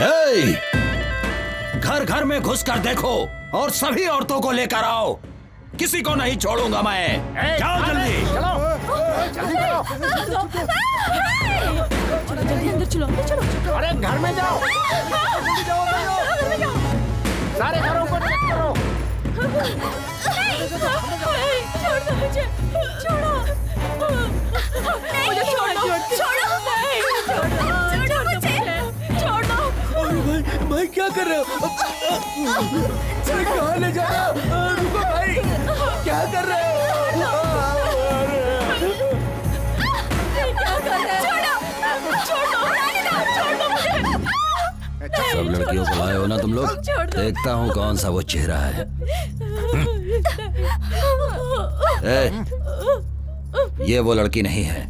ए, घर घर में घुस कर देखो और सभी औरतों को लेकर आओ। किसी को नहीं छोड़ूंगा मैं। जाओ जल्दी। चलो जल्दी अंदर चलो, अंदर चलो। अरे घर में जाओ, सारे घरों को चेक करो। छोड़ दो मुझे, छोड़ो मुझे, छोड़ो मुझे, छोड़ो। भाई क्या कर रहे हो? कहाँ ले जा रहे हो? रुको भाई, क्या कर रहे हो? सब लड़कियों को लाए हो ना तुम लोग? देखता हूँ कौन सा वो चेहरा है। ये वो लड़की नहीं है।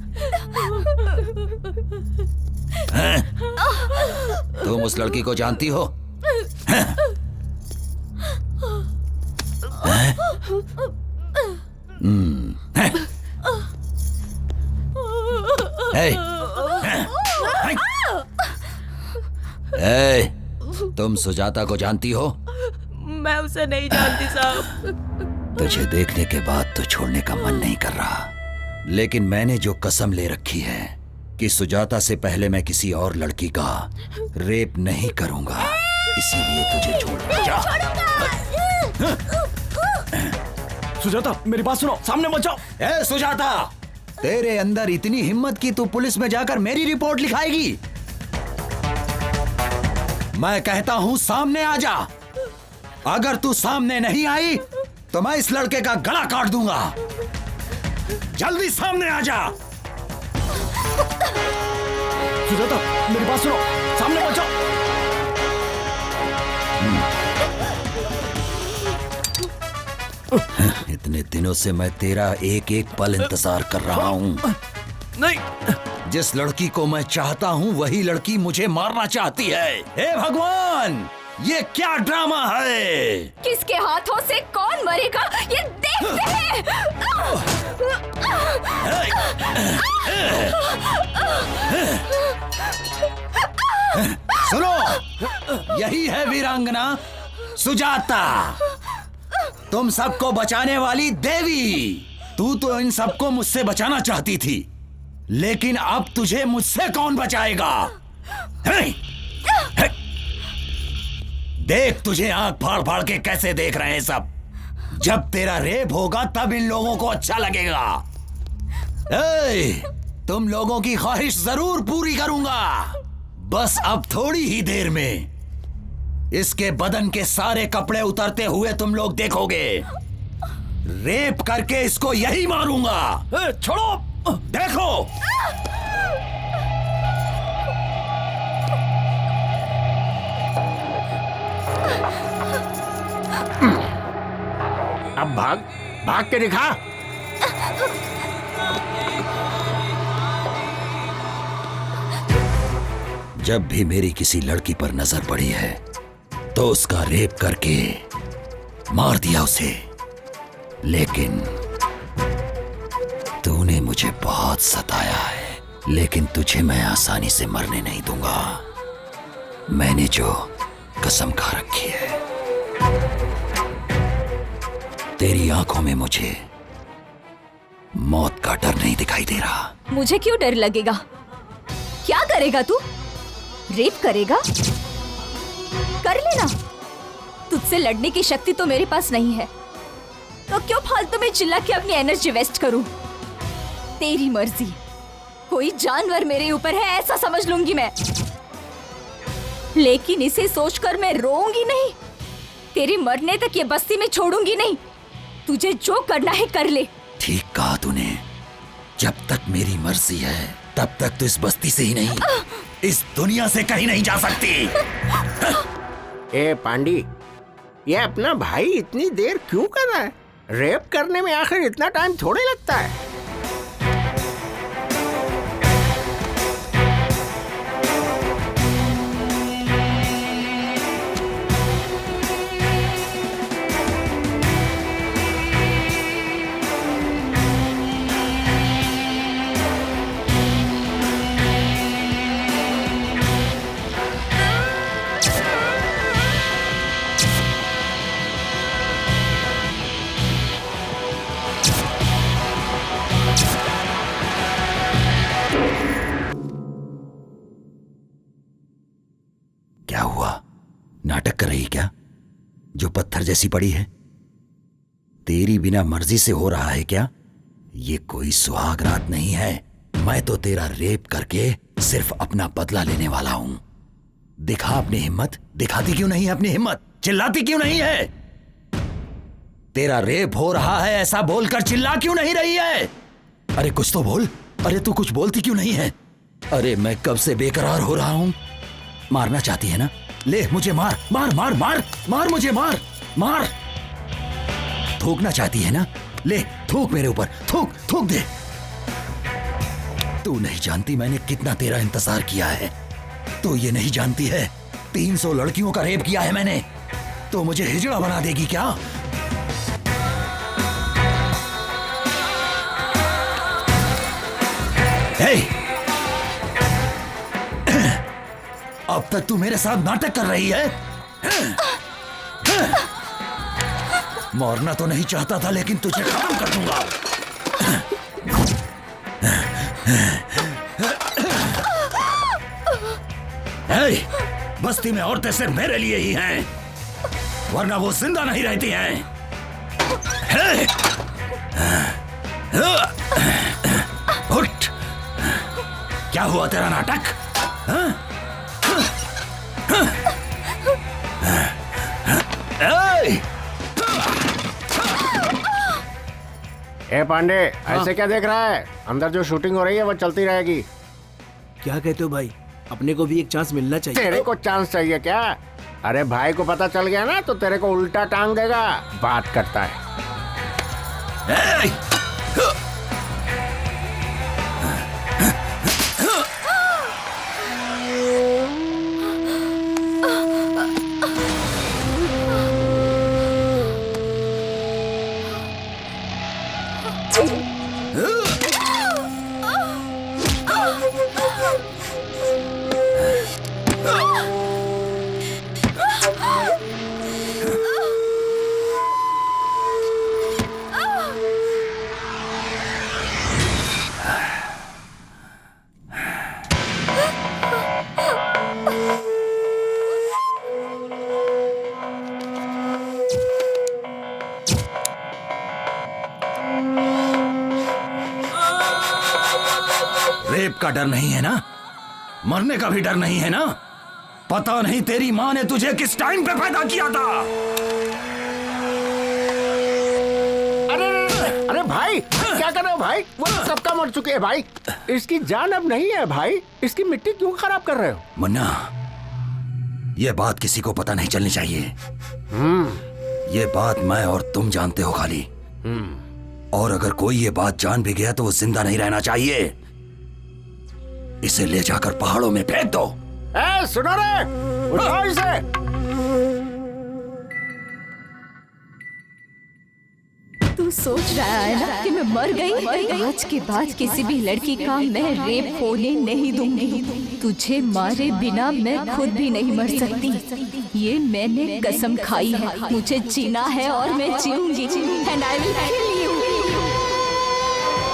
तुम उस लड़की को जानती हो? तुम सुजाता को जानती हो? मैं उसे नहीं जानती साहब। तुझे देखने के बाद तो छोड़ने का मन नहीं कर रहा, लेकिन मैंने जो कसम ले रखी है कि सुजाता से पहले मैं किसी और लड़की का रेप नहीं करूंगा, इसीलिए तुझे छोड़ जा। सुजाता मेरी बात सुनो, सामने मत जाओ। ए सुजाता, तेरे अंदर इतनी हिम्मत कि तू पुलिस में जाकर मेरी रिपोर्ट लिखाएगी? मैं कहता हूं सामने आ जा। अगर तू सामने नहीं आई तो मैं इस लड़के का गला काट दूंगा। जल्दी सामने आ जा। सुजाता मेरी बात सुनो, सामने मत जाओ। इतने दिनों से मैं तेरा एक एक पल इंतजार कर रहा हूं। नहीं, जिस लड़की को मैं चाहता हूं वही लड़की मुझे मारना चाहती है। हे भगवान, ये क्या ड्रामा है? किसके हाथों से कौन मरेगा ये देखते हैं। सुनो, यही है वीरांगना सुजाता, तुम सबको बचाने वाली देवी। तू तो इन सबको मुझसे बचाना चाहती थी, लेकिन अब तुझे मुझसे कौन बचाएगा? देख तुझे आंख फाड़ फाड़ के कैसे देख रहे हैं सब। जब तेरा रेप होगा तब इन लोगों को अच्छा लगेगा। तुम लोगों की ख्वाहिश जरूर पूरी करूंगा। बस अब थोड़ी ही देर में इसके बदन के सारे कपड़े उतरते हुए तुम लोग देखोगे। रेप करके इसको यही मारूंगा। छोड़ो। देखो। अब भाग, भाग के दिखा। जब भी मेरी किसी लड़की पर नजर पड़ी है तो उसका रेप करके मार दिया उसे, लेकिन तूने मुझे बहुत सताया है। लेकिन तुझे मैं आसानी से मरने नहीं दूंगा। मैंने जो कसम खा रखी है। तेरी आंखों में मुझे मौत का डर नहीं दिखाई दे रहा। मुझे क्यों डर लगेगा? क्या करेगा तू? रेप करेगा? कर लेना। तुझसे लड़ने की शक्ति तो मेरे पास नहीं है, तो क्यों फालतू में चिल्ला के अपनी एनर्जी वेस्ट करूं? तेरी मर्जी। कोई जानवर मेरे ऊपर है ऐसा समझ लूंगी मैं, लेकिन इसे सोचकर मैं रोऊंगी नहीं। तेरे मरने तक ये बस्ती में छोड़ूंगी नहीं। तुझे जो करना है कर ले। ठीक कहा तूने। जब तक मेरी मर्जी है तब तक तो इस बस्ती से ही नहीं, इस दुनिया से कहीं नहीं जा सकती। ए पांडी, ये अपना भाई इतनी देर क्यों कर रहा है? रेप करने में आखिर इतना टाइम थोड़े लगता है। क्या हुआ? नाटक कर रही क्या? जो पत्थर जैसी पड़ी है? तेरी बिना मर्जी से हो रहा है क्या? ये कोई सुहाग रात नहीं है। मैं तो तेरा रेप करके सिर्फ अपना बदला लेने वाला हूं। दिखा अपनी हिम्मत। दिखाती क्यों नहीं है अपनी हिम्मत? चिल्लाती क्यों नहीं है? तेरा रेप हो रहा है ऐसा बोलकर चिल्ला क्यों नहीं रही है? अरे कुछ तो बोल। अरे तू कुछ बोलती क्यों नहीं है? अरे मैं कब से बेकरार हो रहा हूं। मारना चाहती है ना? ले मुझे मार मार मार मार मार मुझे मार मार। थूकना चाहती है ना? ले थूक मेरे ऊपर। थूक थूक दे। तू नहीं जानती मैंने कितना तेरा इंतजार किया है। तो ये नहीं जानती है 300 लड़कियों का रेप किया है मैंने। तो मुझे हिजड़ा बना देगी क्या? हे! अब तक तू मेरे साथ नाटक कर रही है। मरना तो नहीं चाहता था लेकिन तुझे खत्म कर दूंगा। हे! बस्ती में औरतें सिर्फ मेरे लिए ही हैं, वरना वो जिंदा नहीं रहती हैं। हे! उठ! क्या हुआ तेरा नाटक? ए पांडे, ऐसे क्या देख रहा है? अंदर जो शूटिंग हो रही है वो चलती रहेगी। क्या कहते हो भाई? अपने को भी एक चांस मिलना चाहिए। तेरे को चांस चाहिए क्या? अरे भाई को पता चल गया ना तो तेरे को उल्टा टांग देगा। बात करता है। रेप का डर नहीं है ना? मरने का भी डर नहीं है ना? पता नहीं तेरी माँ ने तुझे किस टाइम पे पैदा किया था। अरे भाई क्या कर रहे हो भाई? वो सबका मर चुके हैं भाई। इसकी जान अब नहीं है भाई। इसकी मिट्टी क्यों खराब कर रहे हो? मुन्ना, ये बात किसी को पता नहीं चलनी चाहिए। ये बात मैं और तुम जानते हो खाली। और अगर कोई ये बात जान भी गया तो वो जिंदा नहीं रहना चाहिए। इसे ले जाकर पहाड़ों में फेंक दो। ए, सुनो रे, उठाओ इसे। तू सोच रहा है ना कि मैं मर गई? आज के बाद किसी भी लड़की का मैं रेप होने नहीं दूंगी। तुझे मारे बिना मैं खुद भी नहीं मर सकती। ये मैंने कसम खाई है। मुझे जीना है और मैं जीऊंगी। And I will kill you.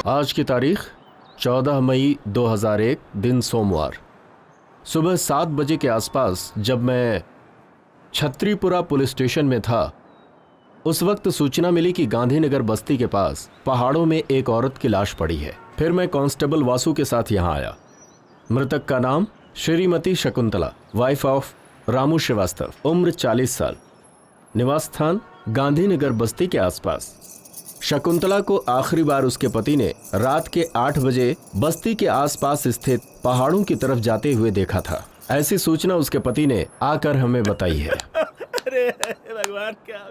आज की तारीख 14 मई 2001 दिन सोमवार सुबह 7 बजे के आसपास जब मैं छत्रीपुरा पुलिस स्टेशन में था, उस वक्त सूचना मिली कि गांधीनगर बस्ती के पास पहाड़ों में एक औरत की लाश पड़ी है। फिर मैं कांस्टेबल वासु के साथ यहां आया। मृतक का नाम श्रीमती शकुंतला, वाइफ ऑफ रामू श्रीवास्तव, उम्र 40 साल, निवास स्थान गांधीनगर बस्ती के आसपास। शकुंतला को आखिरी बार उसके पति ने रात के 8 बजे बस्ती के आसपास स्थित पहाड़ों की तरफ जाते हुए देखा था। ऐसी सूचना उसके पति ने आकर हमें बताई है। अरे भगवान, क्या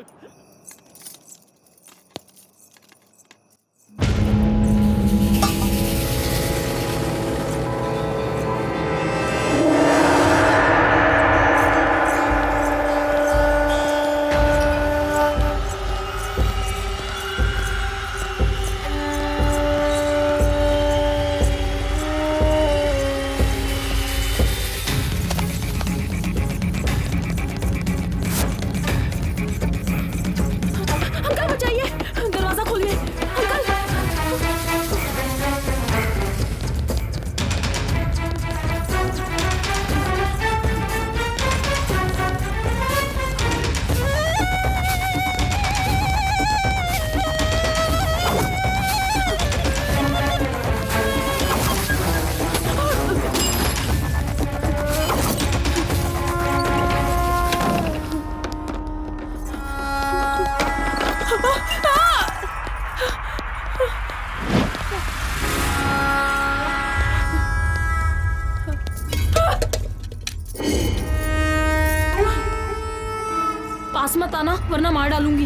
पास मत आना वरना मार डालूंगी।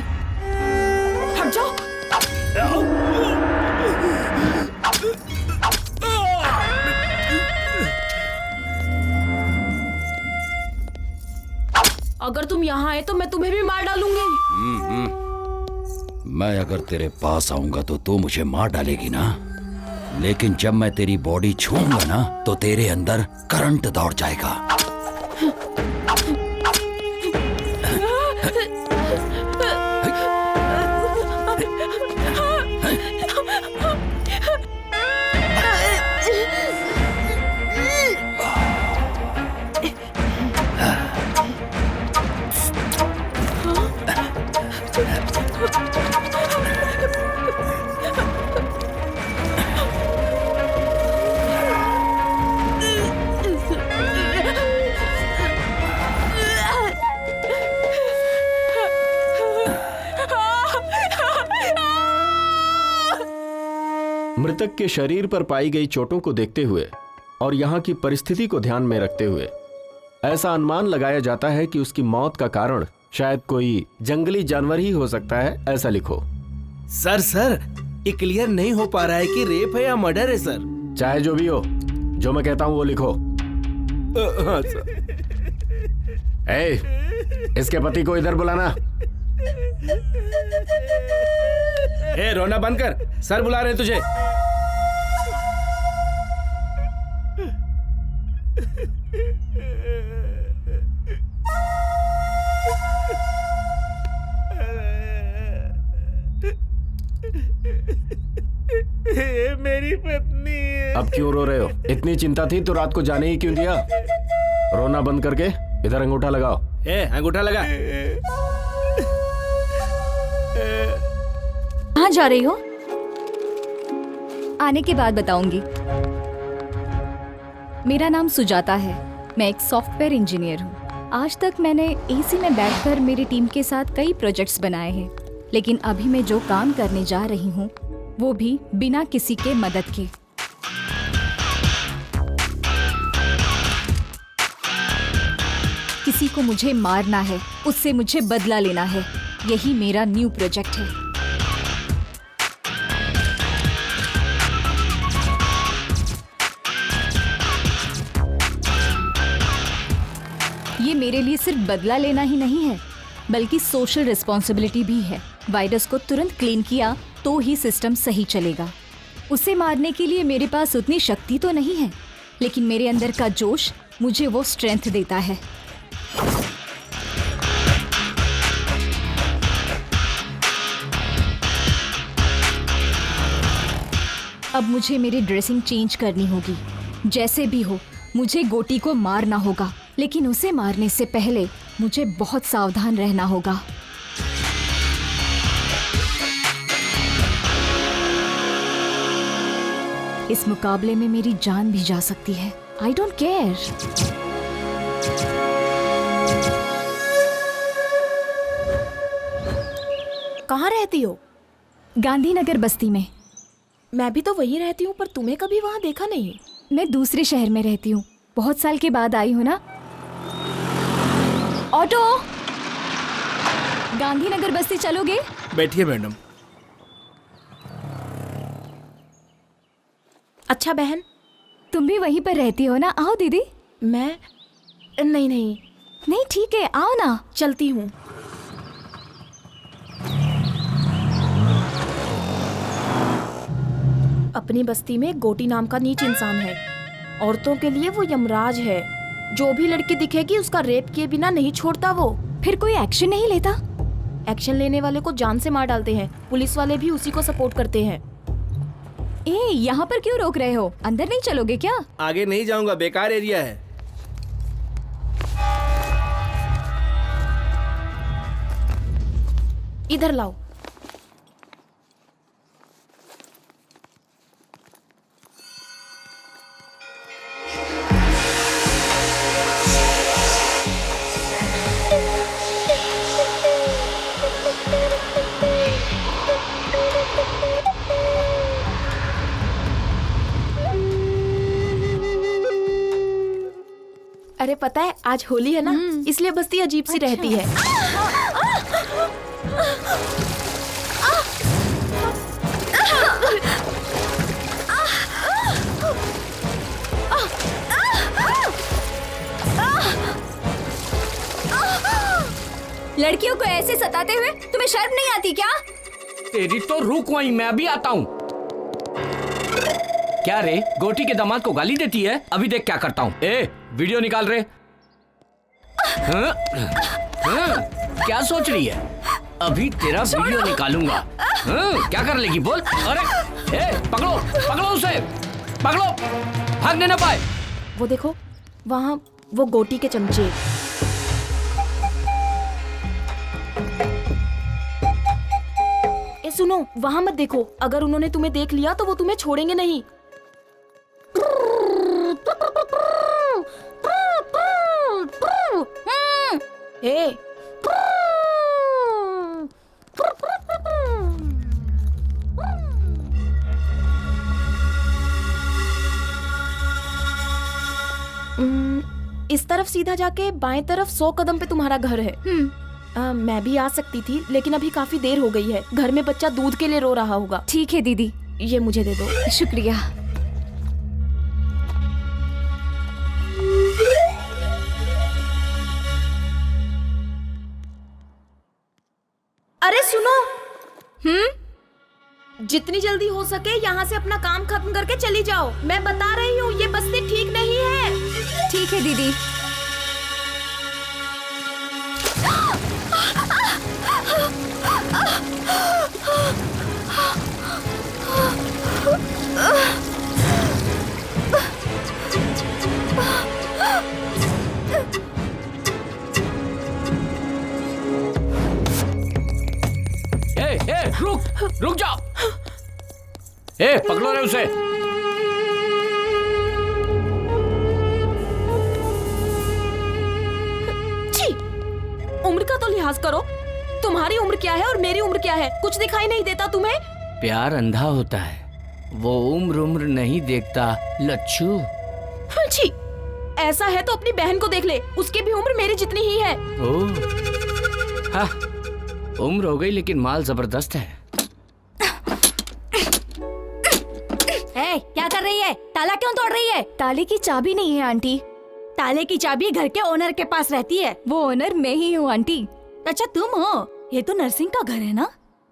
हट जाओ। अगर तुम यहाँ आए तो मैं तुम्हें भी मार डालूंगी। मैं अगर तेरे पास आऊंगा तो तू मुझे मार डालेगी ना, लेकिन जब मैं तेरी बॉडी छूऊंगा ना तो तेरे अंदर करंट दौड़ जाएगा। मृतक के शरीर पर पाई गई चोटों को देखते हुए और यहाँ की परिस्थिति को ध्यान में रखते हुए ऐसा अनुमान लगाया जाता है कि उसकी मौत का कारण शायद कोई जंगली जानवर ही हो सकता है, ऐसा लिखो। सर ये क्लियर नहीं हो पा रहा है कि रेप है या मर्डर है सर। चाहे जो भी हो, जो मैं कहता हूं वो लिखो। हाँ सर। इसके पति को इधर बुलाना। रोना बंद कर, सर बुला रहे तुझे। मेरी पत्नी है। अब क्यों रो रहे हो? इतनी चिंता थी तो रात को जाने ही क्यों दिया? रोना बंद करके इधर अंगूठा लगाओ। अंगूठा लगा। कहाँ जा रही हो? आने के बाद बताऊंगी। मेरा नाम सुजाता है, मैं एक सॉफ्टवेयर इंजीनियर हूँ। आज तक मैंने एसी में बैठकर मेरी टीम के साथ कई प्रोजेक्ट्स बनाए हैं, लेकिन अभी मैं जो काम करने जा रही हूँ वो भी बिना किसी के मदद के। किसी को मुझे मारना है, उससे मुझे बदला लेना है। यही मेरा न्यू प्रोजेक्ट है। ये मेरे लिए सिर्फ बदला लेना ही नहीं है, बल्कि सोशल रिस्पॉन्सिबिलिटी भी है। वायरस को तुरंत क्लीन किया तो ही सिस्टम सही चलेगा। उसे मारने के लिए मेरे पास उतनी शक्ति तो नहीं है, लेकिन मेरे अंदर का जोश मुझे वो स्ट्रेंथ देता है। अब मुझे मेरी ड्रेसिंग चेंज करनी होगी। जैसे भी हो, मुझे गोटी को मारना होगा, लेकिन उसे मारने से पहले मुझे बहुत सावधान रहना होगा। इस मुकाबले में मेरी जान भी जा सकती है। I don't care. कहाँ रहती हो? गांधीनगर बस्ती में। मैं भी तो वहीं रहती हूँ, पर तुम्हें कभी वहाँ देखा नहीं। मैं दूसरे शहर में रहती हूँ, बहुत साल के बाद आई हूँ ना। ऑटो, गांधीनगर बस्ती चलोगे? बैठिए मैडम। अच्छा बहन, तुम भी वहीं पर रहती हो ना? आओ दीदी। मैं नहीं, ठीक है, आओ ना। चलती हूँ। अपनी बस्ती में गोटी नाम का नीच इंसान है। औरतों के लिए वो यमराज है। जो भी लड़की दिखेगी उसका रेप किए बिना नहीं छोड़ता वो। फिर कोई एक्शन नहीं लेता? एक्शन लेने वाले को जान से मार डालते हैं। पुलिस वाले भी उसी को सपोर्ट करते हैं। यहाँ पर क्यों रोक रहे हो? अंदर नहीं चलोगे क्या? आगे नहीं जाऊंगा, बेकार एरिया है। इधर लाओ। अरे पता है आज होली है ना, इसलिए बस्ती अजीब सी रहती है। लड़कियों को ऐसे सताते हुए तुम्हें शर्म नहीं आती क्या? तेरी तो रुक वहीं, मैं भी आता हूँ। क्या रे, गोटी के दामाद को गाली देती है? अभी देख क्या करता हूँ। ए, वीडियो निकाल रे। हाँ? हाँ? क्या सोच रही है? अभी तेरा वीडियो निकालूंगा। हाँ? क्या कर लेगी बोल? अरे, ए, पकड़ो, पकड़ो उसे, पकड़ो, भागने ना पाए। वो देखो, वहाँ वो गोटी के चमचे। ए सुनो, वहाँ मत देखो, अगर उन्होंने तुम्हें देख लिया तो वो तुम्हें छोड़ेंगे नहीं। ए, इस तरफ सीधा जाके बाएं तरफ 100 कदम पे तुम्हारा घर है। मैं भी आ सकती थी, लेकिन अभी काफी देर हो गई है। घर में बच्चा दूध के लिए रो रहा होगा। ठीक है दीदी, ये मुझे दे दो। शुक्रिया। अरे सुनो, जितनी जल्दी हो सके यहाँ से अपना काम खत्म करके चली जाओ। मैं बता रही हूँ, ये बस्ती ठीक नहीं है। ठीक है दीदी। रुक जाओ। ए, पकड़ो रे उसे। छी, उम्र का तो लिहाज करो। तुम्हारी उम्र क्या है और मेरी उम्र क्या है? कुछ दिखाई नहीं देता तुम्हें? प्यार अंधा होता है, वो उम्र नहीं देखता लच्छू। छी, ऐसा है तो अपनी बहन को देख ले, उसकी भी उम्र मेरी जितनी ही है। ओह, हाँ, उम्र हो गई लेकिन माल जबरदस्त है। क्या कर रही है? ताला क्यों तोड़ रही है? ताले की चाबी नहीं है आंटी। ताले की चाबी घर के ओनर के पास रहती है। वो ओनर मैं ही हूँ आंटी। अच्छा तुम हो? ये तो नरसिंह का घर है ना?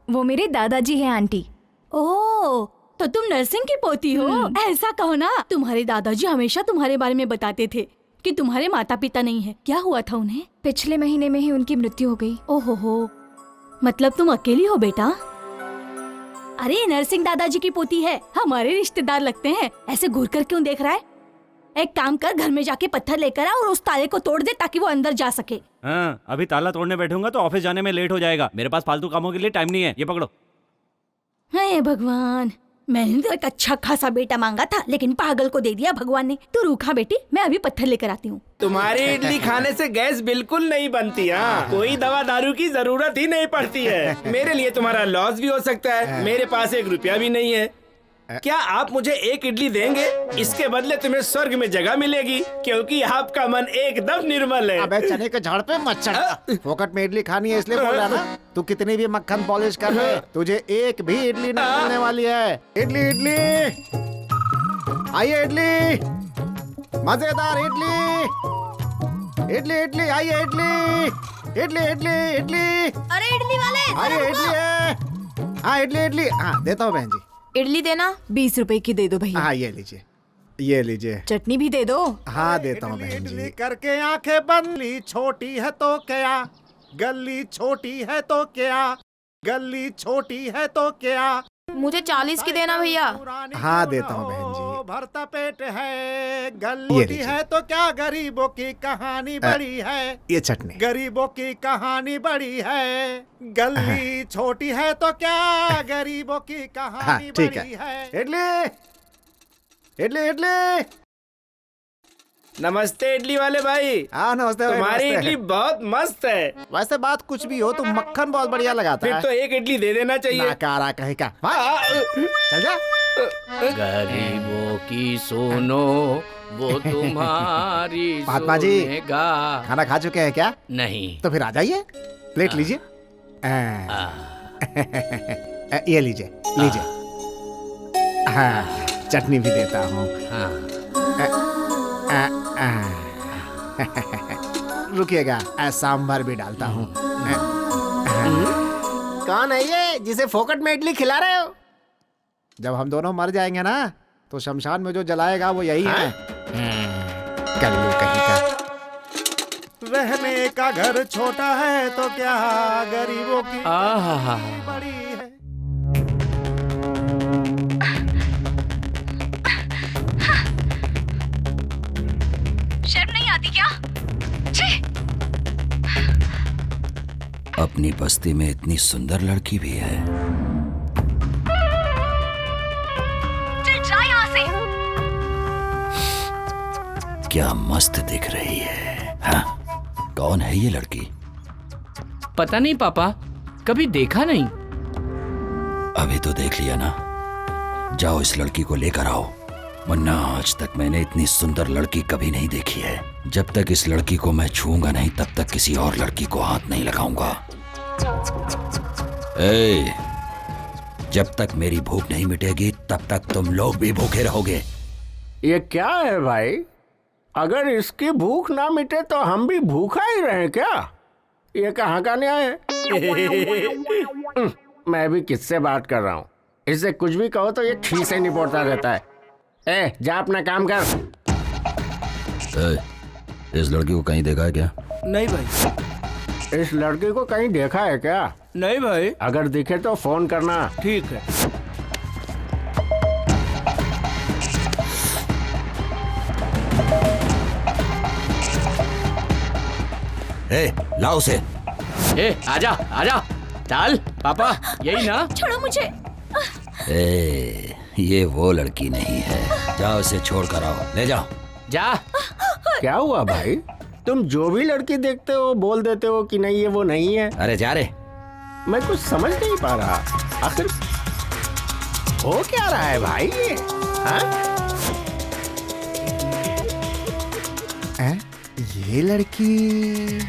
वो मेरे दादाजी हैं आंटी। ओह, तो तुम नरसिंह की पोती हो? ऐसा कहो ना। तुम्हारे दादाजी हमेशा तुम्हारे बारे में बताते थे कि तुम्हारे माता पिता नहीं है। क्या हुआ था उन्हें? पिछले महीने में ही उनकी मृत्यु हो गई। ओहो, मतलब तुम अकेली हो बेटा? अरे नरसिंह दादाजी की पोती है, हमारे रिश्तेदार लगते हैं। ऐसे घूर कर क्यों देख रहा है? एक काम कर, घर में जाके पत्थर लेकर आ और उस ताले को तोड़ दे ताकि वो अंदर जा सके। हाँ, अभी ताला तोड़ने बैठूंगा तो ऑफिस जाने में लेट हो जाएगा। मेरे पास फालतू कामों के लिए टाइम नहीं है। ये पकड़ो। हे भगवान, मैंने तो एक अच्छा खासा बेटा मांगा था, लेकिन पागल को दे दिया भगवान ने। तू रूखा बेटी, मैं अभी पत्थर लेकर आती हूँ। तुम्हारी इडली खाने से गैस बिल्कुल नहीं बनती। हाँ, कोई दवा दारू की जरूरत ही नहीं पड़ती है। मेरे लिए तुम्हारा लॉस भी हो सकता है। मेरे पास 1 रुपया भी नहीं है। क्या आप मुझे 1 इडली देंगे? इसके बदले तुम्हें स्वर्ग में जगह मिलेगी, क्योंकि आपका मन एकदम निर्मल है। अबे चने के झाड़ पे मत चढ़। फोकट में इडली खानी है इसलिए बोल रहा ना। तू कितनी भी मक्खन पॉलिश कर ले, तुझे एक भी इडली नहीं मिलने वाली है। इडली इडली, आइए इडली, मजेदार इडली, इडली इडली, आइए इडली, इडली इडली इडली। अरे इडली वाले, अरे इडली है। हाँ इडली इडली, हाँ देता हूँ बहन जी। इडली देना। 20 रुपए की दे दो भैया। हाँ ये लीजिए, ये लीजिए। चटनी भी दे दो। हाँ देता हूँ बहन जी। करके आंखें बंद, छोटी है तो क्या, गली छोटी है तो क्या, गली छोटी है तो क्या। मुझे 40 की देना भैया। हाँ देता हूँ बहन जी। भरता पेट है, गली छोटी है तो क्या, गरीबों की कहानी बड़ी है। ये चटनी, गरीबों की कहानी बड़ी है, गली छोटी है तो क्या, गरीबों की कहानी बड़ी है। इडली इडली इडली। नमस्ते इडली वाले भाई। हाँ नमस्ते। तुम्हारी इडली बहुत मस्त है। वैसे बात कुछ भी हो, तुम मक्खन बहुत बढ़िया लगाता फिर है। तो 1 इडली दे देना चाहिए। नाकारा कहीं का। चल जा। गरीबों की सुनो, वो तुम्हारी महात्मा जी, सुनेगा। खाना खा चुके हैं क्या? नहीं। तो फिर आ जाइए, प्लेट लीजिए। ये लीजिए लीजिए। हाँ, चटनी भी देता हूँ। रुकिएगा, सांभर भी डालता हूँ। कौन है ये जिसे फोकट में इडली खिला रहे हो? जब हम दोनों मर जाएंगे ना, तो शमशान में जो जलाएगा वो यही है। कल्लू कहीं का। रहने का घर छोटा है तो क्या गरीबों की बड़ी है। शर्म नहीं आती क्या? छी! अपनी बस्ती में इतनी सुंदर लड़की भी है। चल जा यहाँ से। क्या मस्त दिख रही है। हाँ? कौन है ये लड़की? पता नहीं पापा, कभी देखा नहीं। अभी तो देख लिया ना। जाओ इस लड़की को लेकर आओ, वरना आज तक मैंने इतनी सुंदर लड़की कभी नहीं देखी है। जब तक इस लड़की को मैं छूऊंगा नहीं, तब तक किसी और लड़की को हाथ नहीं लगाऊंगा। जब तक मेरी भूख नहीं मिटेगी, तब तक तुम लोग भी भूखे रहोगे। ये क्या है भाई? अगर इसकी भूख ना मिटे तो हम भी भूखा ही रहे क्या? ये कहाँ का न्याय है? मैं भी किससे बात कर रहा हूँ? इससे कुछ भी कहो तो ये ठीक से निपटता रहता है। जा अपना काम कर। इस लड़की को कहीं देखा है क्या? नहीं भाई। इस लड़की को कहीं देखा है क्या? नहीं भाई। अगर दिखे तो फोन करना। ठीक है। लाओ उसे। आजा आजा, चल पापा, यही ना? छोड़ो मुझे। ये वो लड़की नहीं है। जाओ इसे छोड़ कर आओ, ले जाओ। जा। क्या हुआ भाई? तुम जो भी लड़की देखते हो बोल देते हो कि नहीं ये वो नहीं है। अरे जा रे। मैं कुछ समझ नहीं पा रहा, आखिर हो क्या रहा है भाई ये? ये लड़की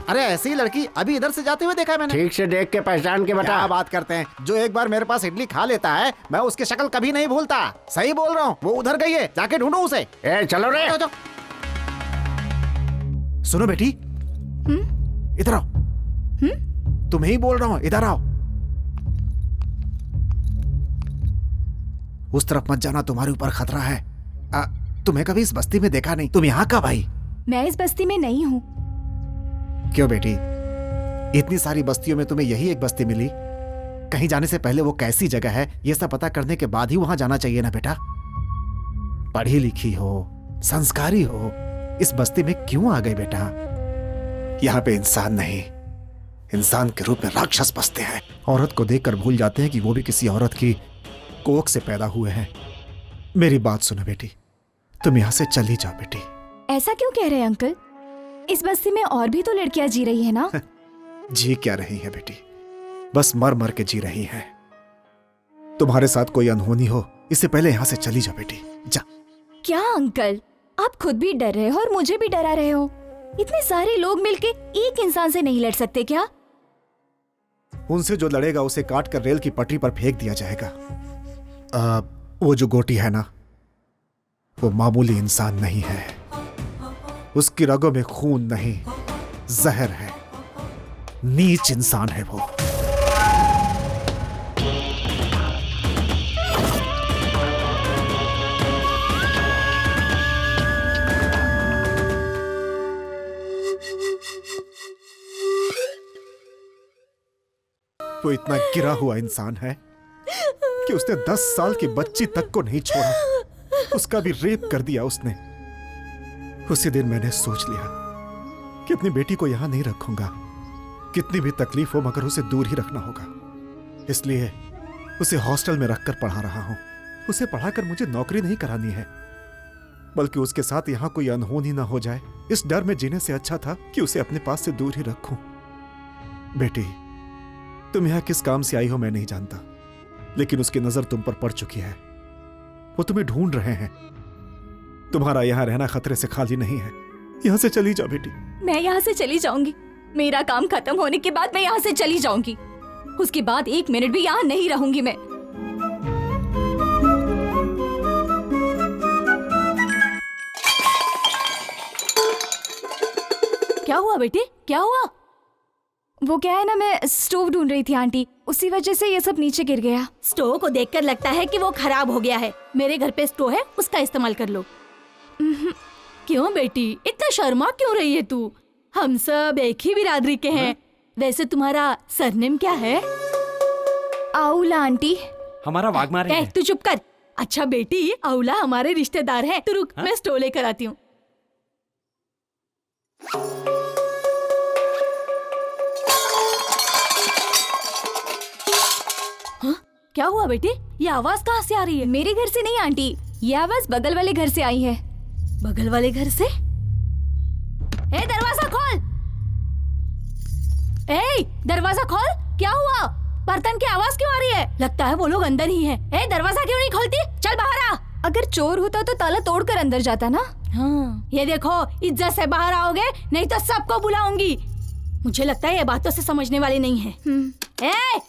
अरे ऐसी ही लड़की अभी इधर से जाते हुए देखा है मैंने। ठीक से देख के पहचान के बता। क्या बात करते हैं? जो एक बार मेरे पास इडली खा लेता है, मैं उसकी शक्ल कभी नहीं भूलता। सही बोल रहा हूँ, वो उधर गई है, जाके ढूंढो उसे। चलो रे। जाओ। सुनो बेटी, इधर आओ। तुम्हें ही बोल रहा हूँ, इधर आओ। उस तरफ मत जाना, तुम्हारे ऊपर खतरा है। तुम्हें कभी इस बस्ती में देखा नहीं। तुम यहाँ का भाई? मैं इस बस्ती में नहीं हूँ। क्यों बेटी, इतनी सारी बस्तियों में तुम्हें यही एक बस्ती मिली? कहीं जाने से पहले वो कैसी जगह है ये सब पता करने के बाद ही वहां जाना चाहिए ना बेटा। पढ़ी लिखी हो, संस्कारी हो, इस बस्ती में क्यों आ गई बेटा? यहाँ पे इंसान नहीं, इंसान के रूप में राक्षस बसते हैं। औरत को देखकर भूल जाते हैं कि वो भी किसी औरत की कोख से पैदा हुए हैं। मेरी बात सुनो बेटी, तुम यहाँ से चली जाओ बेटी। ऐसा क्यों कह रहे हैं अंकल? इस बस्ती में और भी तो लड़कियां जी रही है ना? जी क्या रही है बेटी, बस मर मर के जी रही है। तुम्हारे साथ कोई अनहोनी हो इससे पहले यहाँ से चली जाओ बेटी, जा। क्या अंकल, आप खुद भी डर रहे हो और मुझे भी डरा रहे हो। इतने सारे लोग मिलके एक इंसान से नहीं लड़ सकते क्या? उनसे जो लड़ेगा उसे काट कर रेल की पटरी पर फेंक दिया जाएगा। वो जो गोटी है ना, वो मामूली इंसान नहीं है। उसकी रगों में खून नहीं, जहर है। नीच इंसान है वो। वो इतना गिरा हुआ इंसान है कि उसने 10 साल की बच्ची तक को नहीं छोड़ा। उसका भी रेप कर दिया उसने। उसी दिन मैंने सोच लिया कि अपनी बेटी को यहां नहीं रखूंगा। कितनी भी तकलीफ हो मगर उसे दूर ही रखना होगा। इसलिए उसे हॉस्टल में रखकर पढ़ा रहा हूं। उसे पढ़ाकर मुझे नौकरी नहीं करानी है, बल्कि उसके साथ यहां कोई अनहोनी ना हो जाए, इस डर में जीने से अच्छा था कि उसे अपने पास से दूर ही रखूं। बेटी, तुम यहां किस काम से आई हो मैं नहीं जानता, लेकिन उसकी नजर तुम पर पड़ चुकी है। वो तुम्हें ढूंढ रहे हैं। तुम्हारा यहाँ रहना खतरे से खाली नहीं है। यहाँ से चली जाओ बेटी। मैं यहाँ से चली जाऊंगी। मेरा काम खत्म होने के बाद मैं यहाँ से चली जाऊंगी। उसके बाद 1 मिनट भी यहाँ नहीं रहूंगी मैं। क्या हुआ बेटे, क्या हुआ? वो क्या है ना, मैं स्टोव ढूंढ रही थी आंटी, उसी वजह से ये सब नीचे गिर गया। स्टोव को देखकर लगता है कि वो खराब हो गया है। मेरे घर पे स्टोव है, उसका इस्तेमाल कर लो। क्यों बेटी, इतना शर्मा क्यों रही है तू? हम सब एक ही बिरादरी के हैं। वैसे तुम्हारा सरनेम क्या है? आउला आंटी। हमारा वाघमारे है। तू चुप कर। अच्छा बेटी, आउला हमारे रिश्तेदार हैं। तू रुक, मैं स्टोव लेकर आती हूँ। क्या हुआ बेटे, ये आवाज कहाँ से आ रही है? मेरे घर से नहीं आंटी, ये आवाज बगल वाले घर से आई है। बगल वाले घर से? ए दरवाजा खोल! ए दरवाजा खोल! क्या हुआ? बर्तन की आवाज क्यों आ रही है? लगता है वो लोग अंदर ही हैं। ए दरवाजा क्यों नहीं खोलती? चल बाहर आ। अगर चोर होता तो ताला तोड़कर अंदर जाता ना। हाँ, ये देखो, इज्जत से बाहर आओगे नहीं तो सबको बुलाऊंगी। मुझे लगता है ये बातों से समझने वाले नहीं है। ए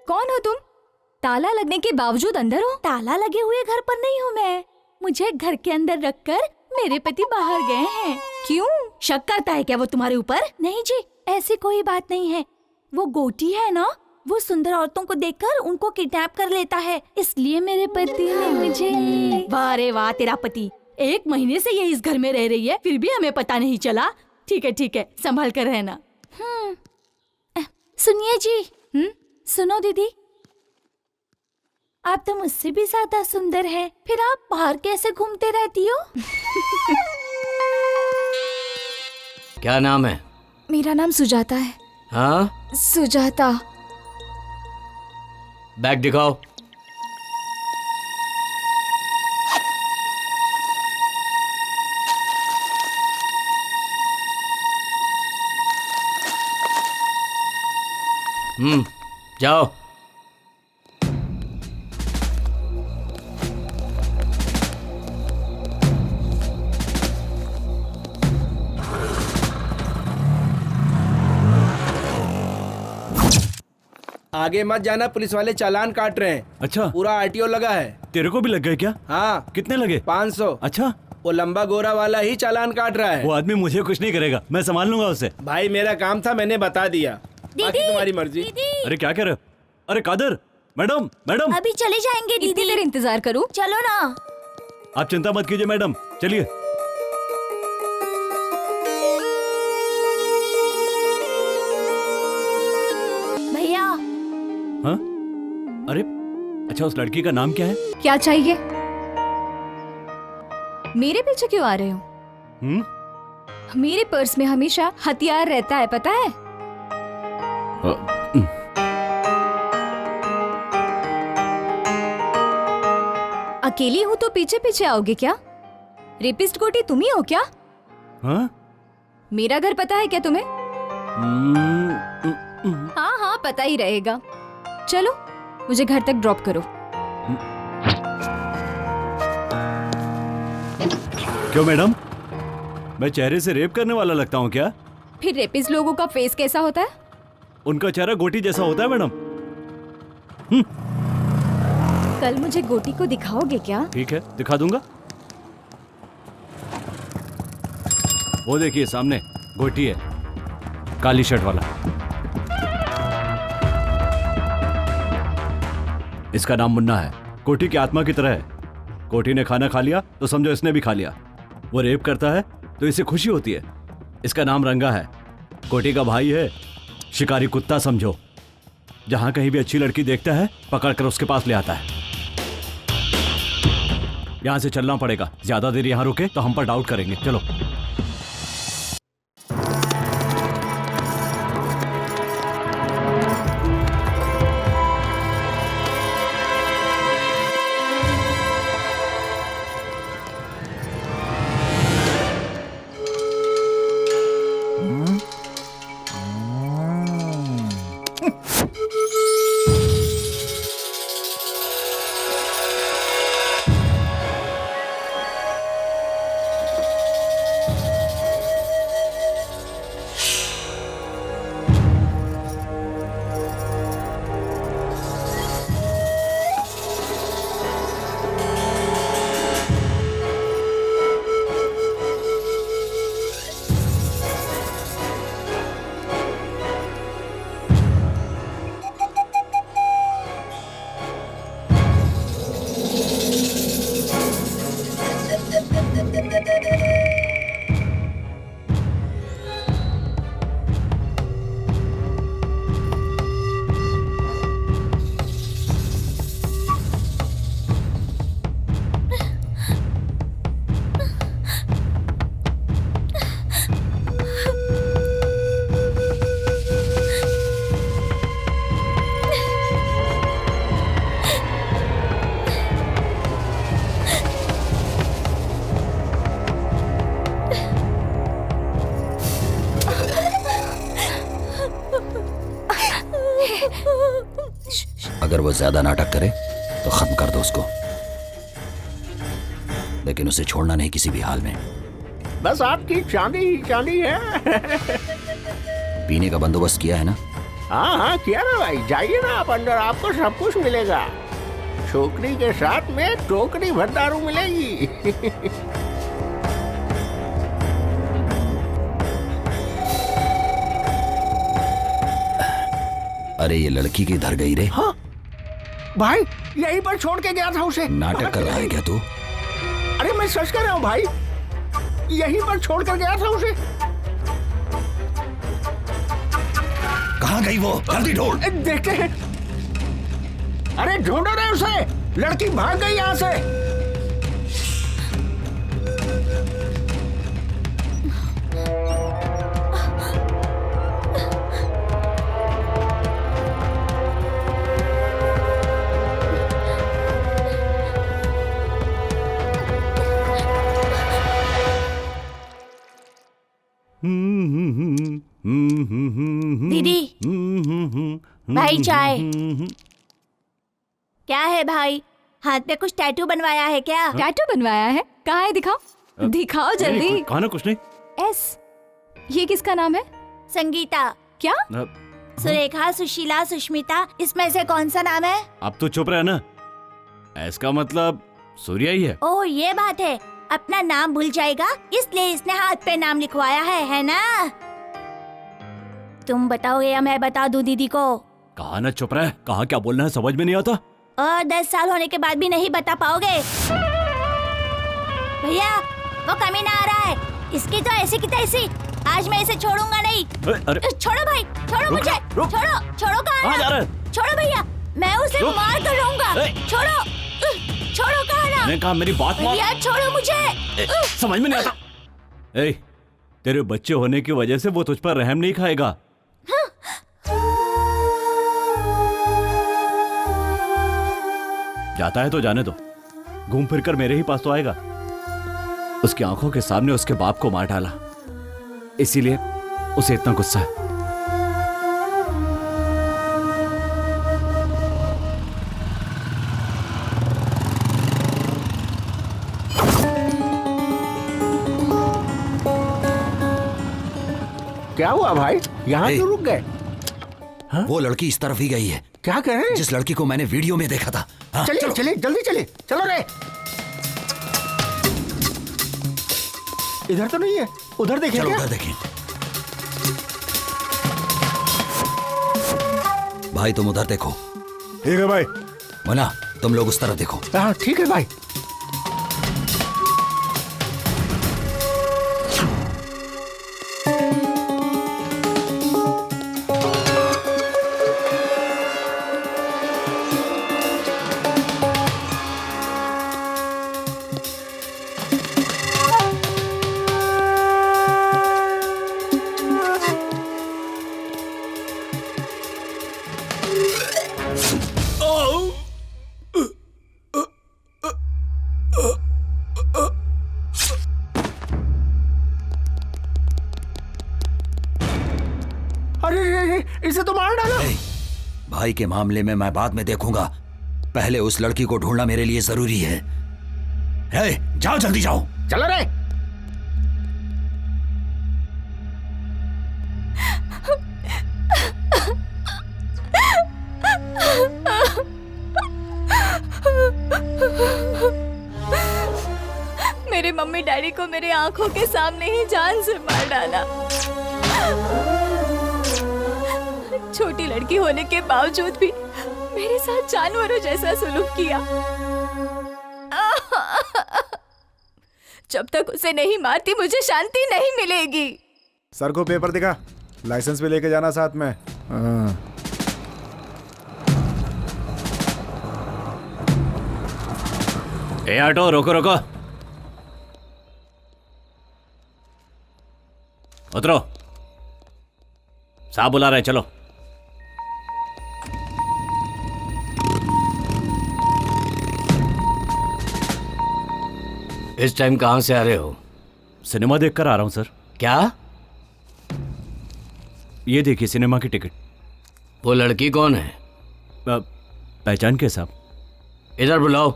कौन हो तुम? ताला लगने के बावजूद अंदर हो? ताला लगे हुए घर पर नहीं हूँ मैं। मुझे घर के अंदर रखकर मेरे पति बाहर गए हैं। क्यों? शक करता है क्या वो तुम्हारे ऊपर? नहीं जी, ऐसी कोई बात नहीं है। वो गोटी है ना, वो सुंदर औरतों को देखकर उनको किडनैप कर लेता है, इसलिए मेरे पति ने मुझे। वाह रे वाह, तेरा पति 1 महीने से ये इस घर में रह रही है, फिर भी हमें पता नहीं चला। ठीक है, संभाल कर रहना। सुनिए जी। सुनो दीदी, आप तो मुझसे भी ज्यादा सुंदर हैं, फिर आप बाहर कैसे घूमते रहती हो? क्या नाम है? मेरा नाम सुजाता है। हाँ, सुजाता। बैग दिखाओ। जाओ। आगे मत जाना, पुलिस वाले चालान काट रहे हैं। अच्छा, पूरा आरटीओ लगा है। तेरे को भी लग गए क्या? हाँ। कितने लगे? 500। अच्छा, वो लंबा गोरा वाला ही चालान काट रहा है। वो आदमी मुझे कुछ नहीं करेगा, मैं संभाल लूंगा उसे। भाई मेरा काम था, मैंने बता दिया। बाकी तुम्हारी मर्जी। अरे क्या कह रहे हो? अरे कादर, मैडम मैडम। अभी चले जाएंगे दीदी। इतनी देर इंतजार करूं? चलो ना। आप चिंता मत कीजिए मैडम, चलिए। भैया। हाँ? अरे अच्छा, उस लड़की का नाम क्या है? क्या चाहिए? मेरे पीछे क्यों आ रहे हो? मेरे पर्स में हमेशा हथियार रहता है, पता है? अकेली हूँ तो पीछे पीछे आओगे क्या? रेपिस्ट गोटी तुम ही हो क्या? हाँ? मेरा घर पता है क्या तुम्हें? हाँ, पता ही रहेगा। चलो, मुझे घर तक ड्रॉप करो। क्यों मैडम, मैं चेहरे से रेप करने वाला लगता हूँ क्या? फिर रेपिस्ट लोगों का फेस कैसा होता है? उनका चेहरा गोटी जैसा होता है मैडम। कल मुझे गोटी को दिखाओगे क्या? ठीक है, दिखा दूंगा। वो देखिए सामने गोटी है, काली शर्ट वाला। इसका नाम मुन्ना है, कोटी की आत्मा की तरह है। कोटी ने खाना खा लिया तो समझो इसने भी खा लिया। वो रेप करता है तो इसे खुशी होती है। इसका नाम रंगा है, कोटी का भाई है, शिकारी कुत्ता समझो। जहां कहीं भी अच्छी लड़की देखता है पकड़कर उसके पास ले आता है। यहां से चलना पड़ेगा, ज्यादा देर यहां रुके तो हम पर डाउट करेंगे। चलो। वो ज्यादा नाटक करे तो खत्म कर दो उसको, लेकिन उसे छोड़ना नहीं किसी भी हाल में। बस आपकी चांदी ही चांदी है। पीने का बंदोबस्त किया है ना? हाँ हाँ किया ना भाई, जाइए ना आप अंदर, आपको सब कुछ मिलेगा। छोकरी के साथ में टोकरी भर दारू मिलेगी। अरे ये लड़की किधर गई रे? हाँ भाई, यहीं पर छोड़ के गया था उसे। नाटक कर रहा है क्या तू? अरे मैं सच कह रहा हूँ भाई, यहीं पर छोड़ कर गया था उसे। कहाँ गई वो? जल्दी ढूंढ। देखते हैं। अरे ढूंढो रे उसे, लड़की भाग गई यहाँ से। दीदी, भाई चाय। क्या है भाई, हाथ पे कुछ टैटू बनवाया है क्या? टैटू बनवाया है? कहाँ है? दिखाओ दिखाओ जल्दी। कहा ना कुछ नहीं। एस, ये किसका नाम है? संगीता। क्या? सुरेखा, सुशीला, सुष्मिता, इसमें से कौन सा नाम है? अब तो चुप रहे ना, इसका मतलब सूर्या ही है। ओह ये बात है, अपना नाम भूल जाएगा इसलिए इसने हाथ पे नाम लिखवाया है ना? तुम बताओगे या मैं बता दूं दीदी को? कहा ना चुप रहे, कहा क्या बोलना है समझ में नहीं आता। और 10 साल होने के बाद भी नहीं बता पाओगे? भैया वो कमीना आ रहा है, इसकी तो ऐसी की तैसी, आज मैं इसे छोड़ूंगा नहीं। अरे छोड़ो भाई, छोड़ो मुझे, रुक। छोड़ो छोड़ो। कहाँ जा रहा है? छोड़ो भैया, मैं उसे रुक। मार कर रहूंगा। छोड़ो छोड़ो, कहा ना? मैंने कहा मेरी बात मान। भैया छोड़ो मुझे। समझ में नहीं आता। ए, तेरे बच्चे होने की वजह से वो तुझ पर रहम नहीं खाएगा। जाता है तो जाने दो, घूम फिर कर मेरे ही पास तो आएगा। उसकी आंखों के सामने उसके बाप को मार डाला, इसीलिए उसे इतना गुस्सा है। क्या हुआ भाई, यहाँ क्यों रुक गए? वो लड़की इस तरफ ही गई है। क्या कह रहे हैं? जिस लड़की को मैंने वीडियो में देखा था। हाँ, चलिए चलो। चलिए जल्दी चलिए, चलो रे। इधर तो नहीं है, उधर देखिए। चलो क्या? उधर देखें। भाई तुम उधर देखो। ठीक है भाई। मुन्ना तुम लोग उस तरफ देखो। हाँ ठीक है भाई। अरे इसे तो मार डाला। भाई के मामले में मैं बाद में देखूंगा, पहले उस लड़की को ढूंढना मेरे लिए जरूरी है। जाओ जल्दी जाओ। चलो रे। मेरे मम्मी डैडी को मेरे आंखों के सामने ही जान से मार डाला। छोटी लड़की होने के बावजूद भी मेरे साथ जानवरों जैसा सलूक किया। जब तक उसे नहीं मारती मुझे शांति नहीं मिलेगी। सर को पेपर दिखा, लाइसेंस भी लेके जाना साथ में। ए ऑटो, रोको रोको, उतरो। साहब बुला रहे, चलो। इस टाइम कहाँ से आ रहे हो? सिनेमा देखकर आ रहा हूं सर। क्या? ये देखिए सिनेमा की टिकट। वो लड़की कौन है? पहचान के साहब? इधर बुलाओ।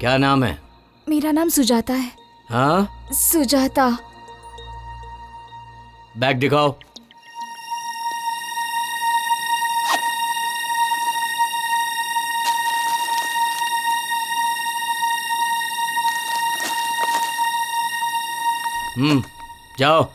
क्या नाम है? मेरा नाम सुजाता है। हाँ, सुजाता। बैग दिखाओ। जाओ।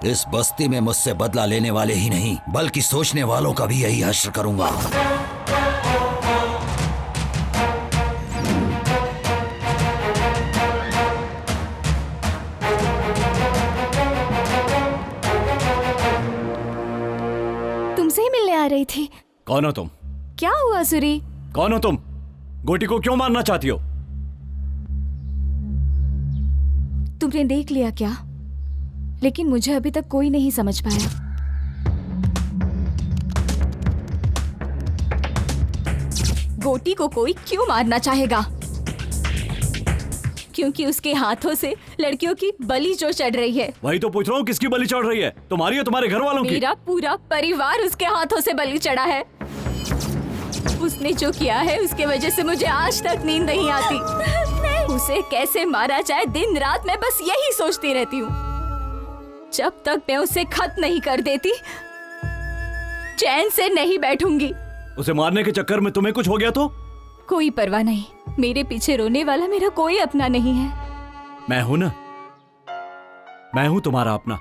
इस बस्ती में मुझसे बदला लेने वाले ही नहीं बल्कि सोचने वालों का भी यही हश्र करूंगा। तुमसे ही मिलने आ रही थी। कौन हो तुम? क्या हुआ सूरी? कौन हो तुम? गोटी को क्यों मारना चाहती हो? तुमने देख लिया क्या? लेकिन मुझे अभी तक कोई नहीं समझ पाया। गोटी को कोई क्यों मारना चाहेगा? क्योंकि उसके हाथों से लड़कियों की बलि जो चढ़ रही है। वही तो पूछ रहा हूँ, किसकी बलि चढ़ रही है? तुम्हारी या तुम्हारे घर वालों की? मेरा पूरा परिवार उसके हाथों से बलि चढ़ा है। उसने जो किया है उसके वजह से मुझे आज तक नींद नहीं आती। उसे कैसे मारा जाए दिन रात मैं बस यही सोचती रहती हूँ। जब तक मैं उसे खत्म नहीं कर देती चैन से नहीं बैठूंगी। उसे मारने के चक्कर में तुम्हें कुछ हो गया तो? कोई परवाह नहीं, मेरे पीछे रोने वाला मेरा कोई अपना नहीं है। मैं हूं ना, मैं हूं तुम्हारा अपना।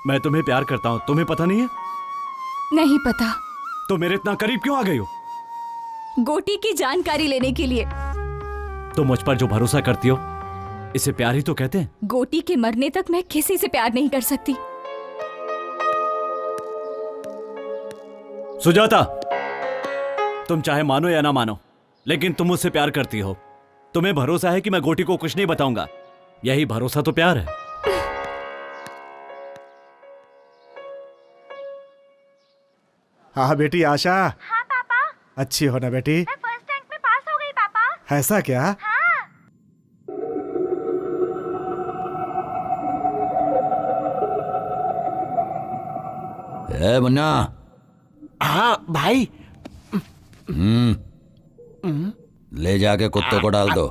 मैं तुम्हें प्यार करता हूं, तुम्हें पता नहीं है? नहीं पता। तो मेरे इतना करीब क्यों आ गई हो? गोटी की जानकारी लेने के लिए। तुम मुझ पर जो भरोसा करती हो इसे प्यार ही तो कहते हैं। गोटी के मरने तक मैं किसी से प्यार नहीं कर सकती। सुजाता, तुम चाहे मानो या ना मानो, लेकिन तुम मुझसे प्यार करती हो। तुम्हें भरोसा है कि मैं गोटी को कुछ नहीं बताऊंगा। यही भरोसा तो प्यार है। हाँ बेटी आशा। हाँ पापा। अच्छी हो ना बेटी? मैं फर्स्ट रैंक में पास हो गई पापा। ऐसा क्या? हाँ। ए मुन्ना। हाँ भाई। ले जाके कुत्ते को डाल दो।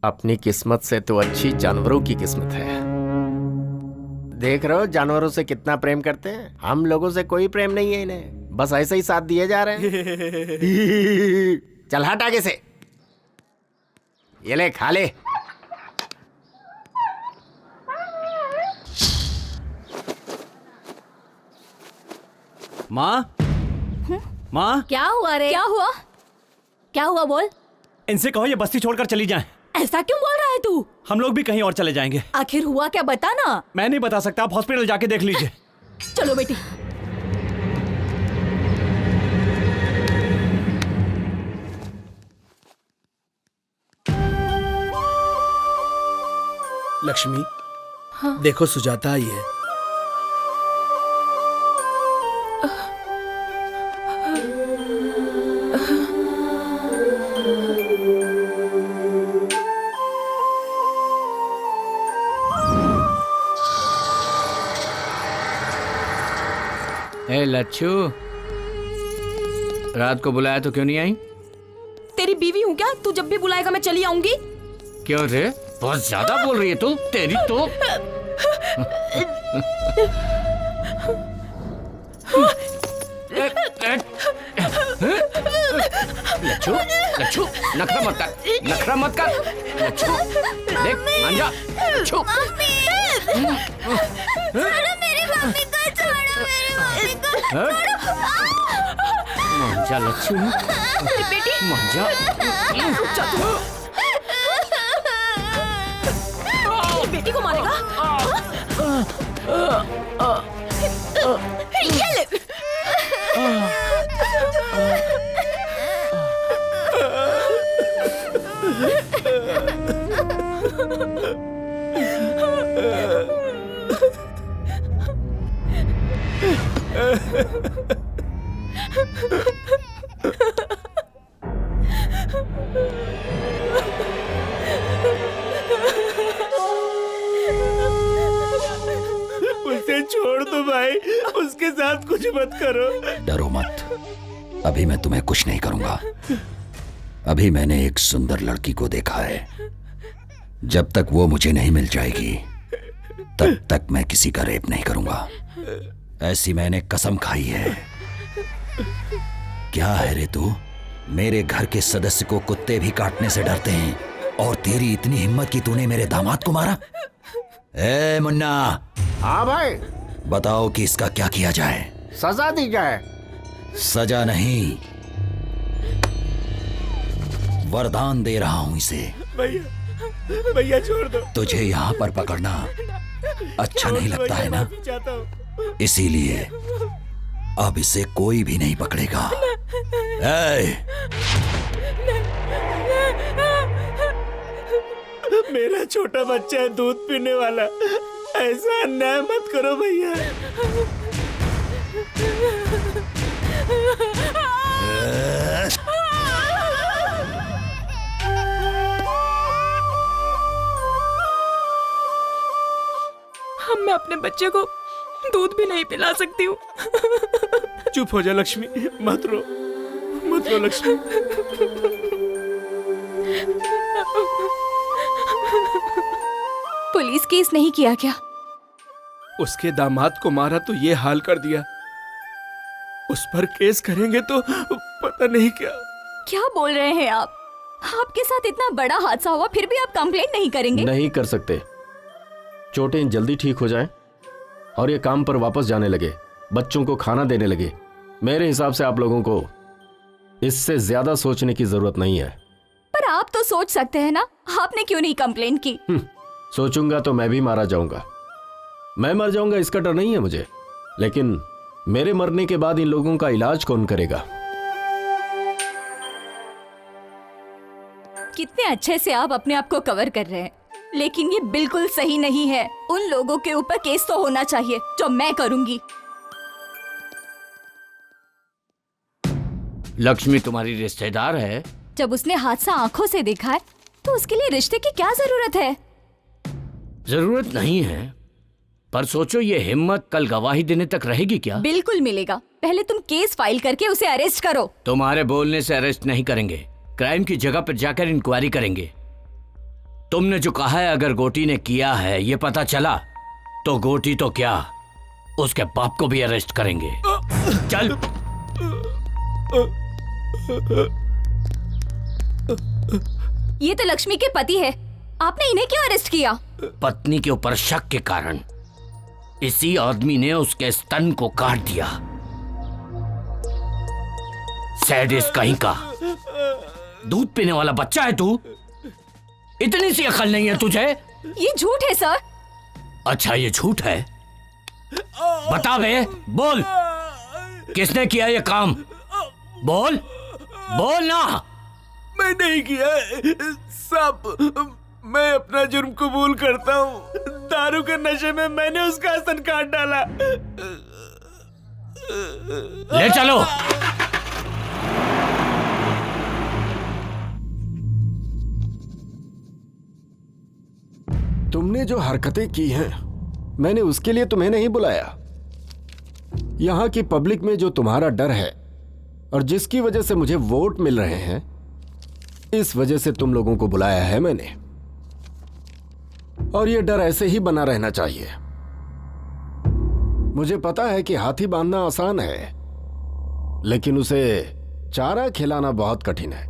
अपनी किस्मत से तो अच्छी जानवरों की किस्मत है। देख रहे हो जानवरों से कितना प्रेम करते हैं। हम लोगों से कोई प्रेम नहीं है इन्हें, बस ऐसे ही साथ दिए जा रहे हैं। चल हट आगे से, ये ले खा ले। माँ, माँ, क्या हुआ रे? क्या हुआ? क्या हुआ बोल? इनसे कहो ये बस्ती छोड़कर चली जाएं। ऐसा क्यों बोल रहा है तू? हम लोग भी कहीं और चले जाएंगे। आखिर हुआ क्या बता ना। मैं नहीं बता सकता, आप हॉस्पिटल जाके देख लीजिए। चलो बेटी। लक्ष्मी, देखो सुजाता आई है। ए लच्छू, रात को बुलाया तो क्यों नहीं आई? तेरी बीवी हूँ क्या? तू जब भी बुलाएगा मैं चली आऊंगी। क्यों रे, बहुत ज्यादा बोल रही है तू। तेरी तो लच्छू, लच्छू, नखरा मत कर, नखरा मत कर। लच्छू, देख मान जा। लच्छू, मान जा लच्छू, मान जा। बेटी को मारेगा? ये ले। उसे छोड़ दो भाई, उसके साथ कुछ मत करो। डरो मत, अभी मैं तुम्हें कुछ नहीं करूंगा। अभी मैंने एक सुंदर लड़की को देखा है। जब तक वो मुझे नहीं मिल जाएगी तब तक मैं किसी का रेप नहीं करूंगा। ऐसी मैंने कसम खाई है। क्या है रे तू? मेरे घर के सदस्य को कुत्ते भी काटने से डरते हैं और तेरी इतनी हिम्मत कि तूने मेरे दामाद को मारा? ए मुन्ना। हाँ भाई। बताओ कि इसका क्या किया जाए? सजा दी जाए। सजा नहीं, वरदान दे रहा हूं इसे। भैया, भैया छोड़ दो। तुझे यहाँ पर पकड़ना अच्छा नहीं लगता है ना? इसीलिए अब इसे कोई भी नहीं पकड़ेगा। मेरा छोटा बच्चा है, दूध पीने वाला। ऐसा अन्याय मत करो भैया। मैं अपने बच्चे को दूध भी नहीं पिला सकती हूँ। चुप हो जा लक्ष्मी, मत रो, मत रो लक्ष्मी। पुलिस केस नहीं किया क्या? उसके दामाद को मारा तो ये हाल कर दिया। उस पर केस करेंगे तो पता नहीं क्या। क्या बोल रहे हैं आप? आपके साथ इतना बड़ा हादसा हुआ फिर भी आप कंप्लेंट नहीं करेंगे? नहीं कर सकते। चोटें जल्दी ठीक हो जाएं और ये काम पर वापस जाने लगे, बच्चों को खाना देने लगे। मेरे हिसाब से आप लोगों को इससे ज्यादा सोचने की जरूरत नहीं है। पर आप तो सोच सकते हैं ना, आपने क्यों नहीं कंप्लेंट की? सोचूंगा तो मैं भी मारा जाऊंगा। मैं मर जाऊंगा इसका डर नहीं है मुझे, लेकिन मेरे मरने के बाद इन लोगों का इलाज कौन करेगा? कितने अच्छे से आप अपने आप को कवर कर रहे हैं, लेकिन ये बिल्कुल सही नहीं है। उन लोगों के ऊपर केस तो होना चाहिए जो मैं करूंगी। लक्ष्मी तुम्हारी रिश्तेदार है। जब उसने हादसा आंखों से देखा है तो उसके लिए रिश्ते की क्या जरूरत है? जरूरत नहीं है, पर सोचो ये हिम्मत कल गवाही देने तक रहेगी क्या? बिल्कुल मिलेगा। पहले तुम केस फाइल करके उसे अरेस्ट करो। तुम्हारे बोलने से अरेस्ट नहीं करेंगे, क्राइम की जगह पर जाकर इंक्वायरी करेंगे। तुमने जो कहा है अगर गोटी ने किया है ये पता चला तो गोटी तो क्या उसके बाप को भी अरेस्ट करेंगे। चल। ये तो लक्ष्मी के पति है, आपने इन्हें क्यों अरेस्ट किया? पत्नी के ऊपर शक के कारण इसी आदमी ने उसके स्तन को काट दिया। सैडिस्ट कहीं का। दूध पीने वाला बच्चा है तू, इतनी सी अकल नहीं है तुझे? ये झूठ है सर। अच्छा ये झूठ है, बता बे, बोल किसने किया ये काम? बोल, बोल ना। मैं नहीं किया, सब मैं अपना जुर्म कबूल करता हूँ। दारू के नशे में मैंने उसका स्तन काट डाला। ले चलो। तुमने जो हरकतें की हैं, मैंने उसके लिए तुम्हें नहीं बुलाया। यहां की पब्लिक में जो तुम्हारा डर है और जिसकी वजह से मुझे वोट मिल रहे हैं, इस वजह से तुम लोगों को बुलाया है मैंने। और यह डर ऐसे ही बना रहना चाहिए। मुझे पता है कि हाथी बांधना आसान है, लेकिन उसे चारा खिलाना बहुत कठिन है,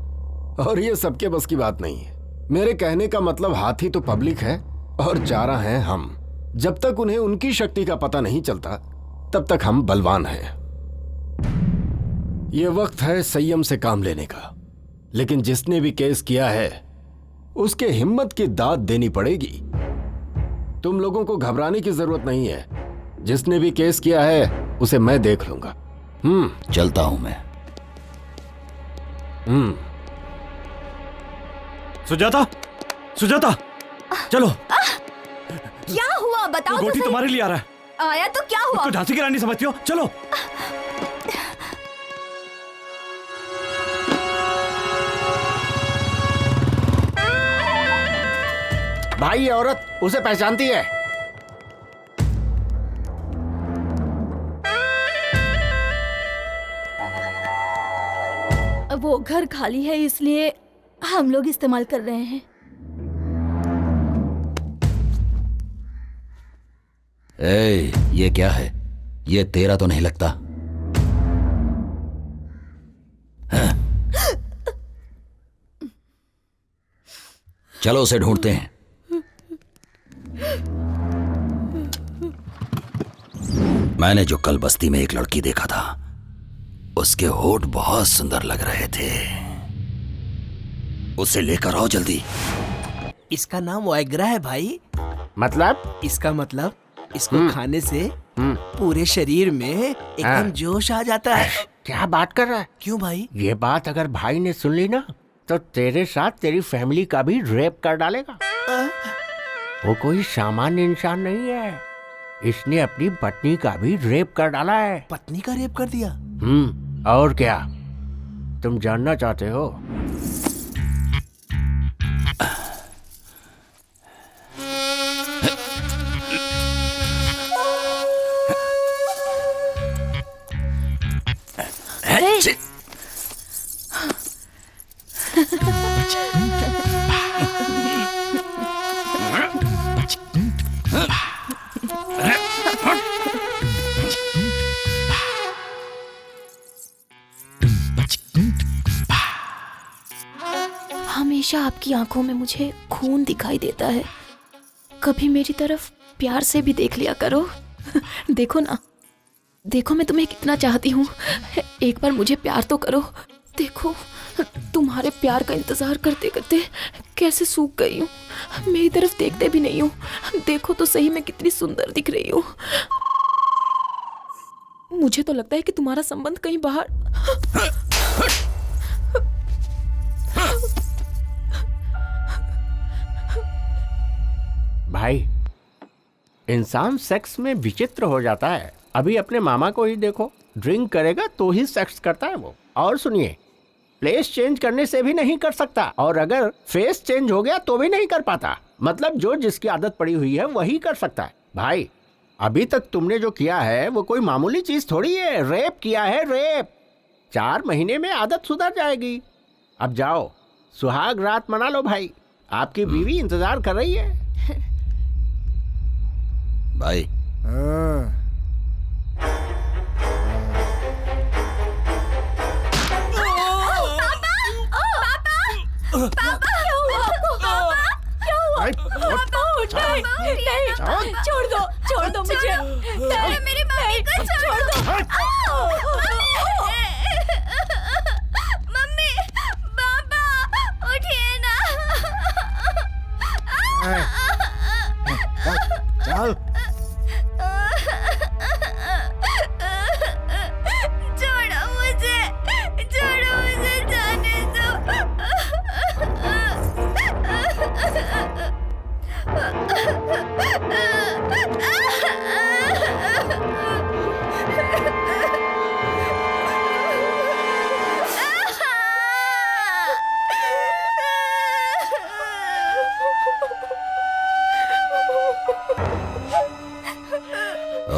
और यह सबके बस की बात नहीं है। मेरे कहने का मतलब हाथी तो पब्लिक है और चारा हैं हम। जब तक उन्हें उनकी शक्ति का पता नहीं चलता, तब तक हम बलवान हैं। यह वक्त है संयम से काम लेने का। लेकिन जिसने भी केस किया है, उसके हिम्मत की दाद देनी पड़ेगी। तुम लोगों को घबराने की जरूरत नहीं है। जिसने भी केस किया है, उसे मैं देख लूंगा। चलता हूं मैं। सुजाता, सुजाता, चलो। क्या हुआ बताओ तो गोटी सही। तुम्हारे लिए आ रहा है। आया तो क्या हुआ? तो झांसी की रानी समझती हो? चलो। भाई ये औरत उसे पहचानती है। वो घर खाली है, इसलिए हम लोग इस्तेमाल कर रहे हैं। ये क्या है? ये तेरा तो नहीं लगता। हाँ? चलो उसे ढूंढते हैं। मैंने जो कल बस्ती में एक लड़की देखा था, उसके होठ बहुत सुंदर लग रहे थे। उसे लेकर आओ जल्दी। इसका नाम वाइग्रा है भाई। मतलब? इसका मतलब इसको खाने से पूरे शरीर में एकदम जोश आ जाता है। क्या बात कर रहा है? क्यों भाई? ये बात अगर भाई ने सुन ली ना, तो तेरे साथ तेरी फैमिली का भी रेप कर डालेगा। वो कोई सामान्य इंसान नहीं है। इसने अपनी पत्नी का भी रेप कर डाला है। पत्नी का रेप कर दिया? और क्या तुम जानना चाहते हो? हमेशा आपकी आंखों में मुझे खून दिखाई देता है। कभी मेरी तरफ प्यार से भी देख लिया करो। देखो ना, देखो मैं तुम्हें कितना चाहती हूँ। एक बार मुझे प्यार तो करो। देखो, तुम्हारे प्यार का इंतजार करते करते कैसे सूख गई हूँ। मेरी तरफ देखते भी नहीं हूँ। देखो तो सही मैं कितनी सुंदर दिख रही हूँ। मुझे तो लगता है कि तुम्हारा संबंध कहीं बाहर। भाई, इंसान सेक्स में विचित्र हो जाता है। अभी अपने मामा को ही देखो, ड्रिंक करेगा तो ही सेक्स करता है वो। और सुनिए, प्लेस चेंज करने से भी नहीं कर सकता, और अगर फेस चेंज हो गया तो भी नहीं कर पाता। मतलब जो जिसकी आदत पड़ी हुई है वही कर सकता है। भाई, अभी तक तुमने जो किया है वो कोई मामूली चीज थोड़ी है। रेप किया है, रेप। 4 महीने में आदत सुधर जाएगी। अब जाओ, सुहाग रात मना लो भाई। आपकी बीवी इंतजार कर रही है। भाई, छोड़ दो मुझे। मेरी मम्मी को छोड़ दो। मम्मी, पापा, उठिए ना। चल। छोड़ो मुझे जाने दो।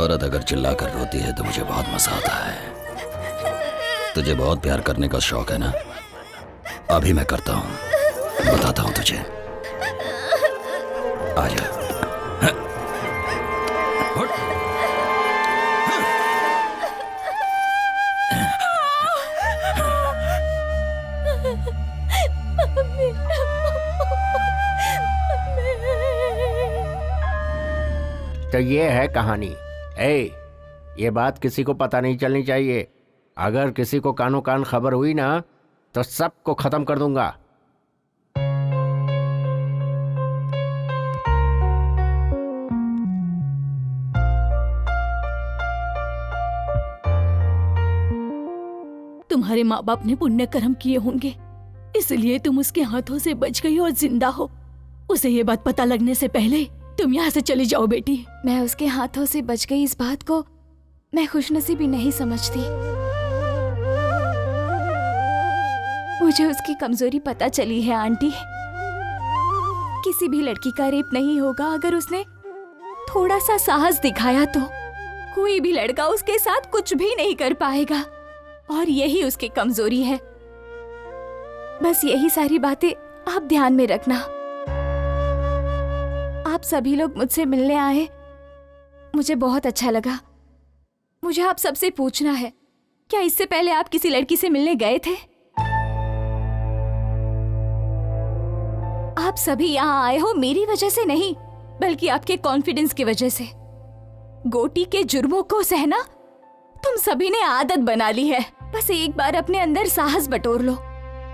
औरत अगर चिल्ला कर रोती है तो मुझे बहुत मजा आता है। तुझे बहुत प्यार करने का शौक है ना? अभी मैं करता हूँ, बताता हूँ तुझे। आजा। तो ये है कहानी। ये बात किसी को पता नहीं चलनी चाहिए। अगर किसी को कानो कान खबर हुई ना तो सबको खत्म कर दूंगा। तुम्हारे माँ बाप ने पुण्य कर्म किए होंगे, इसलिए तुम उसके हाथों से बच गई और जिंदा हो। उसे ये बात पता लगने से पहले तुम यहाँ से चली जाओ बेटी। मैं उसके हाथों से बच गई इस बात को मैं खुशनसीबी नहीं समझती। मुझे उसकी कमजोरी पता चली है आंटी। किसी भी लड़की का रेप नहीं होगा अगर उसने थोड़ा सा साहस दिखाया तो। कोई भी लड़का उसके साथ कुछ भी नहीं कर पाएगा और यही उसकी कमजोरी है। बस यही सारी बातें आप ध्यान में रखना। आप सभी लोग मुझसे मिलने आए, मुझे बहुत अच्छा लगा। मुझे आप सबसे पूछना है, क्या इससे पहले आप किसी लड़की से मिलने गए थे? आप सभी यहाँ आए हो मेरी वजह से नहीं, बल्कि आपके कॉन्फिडेंस की वजह से। गोटी के जुर्मों को सहना तुम सभी ने आदत बना ली है। बस एक बार अपने अंदर साहस बटोर लो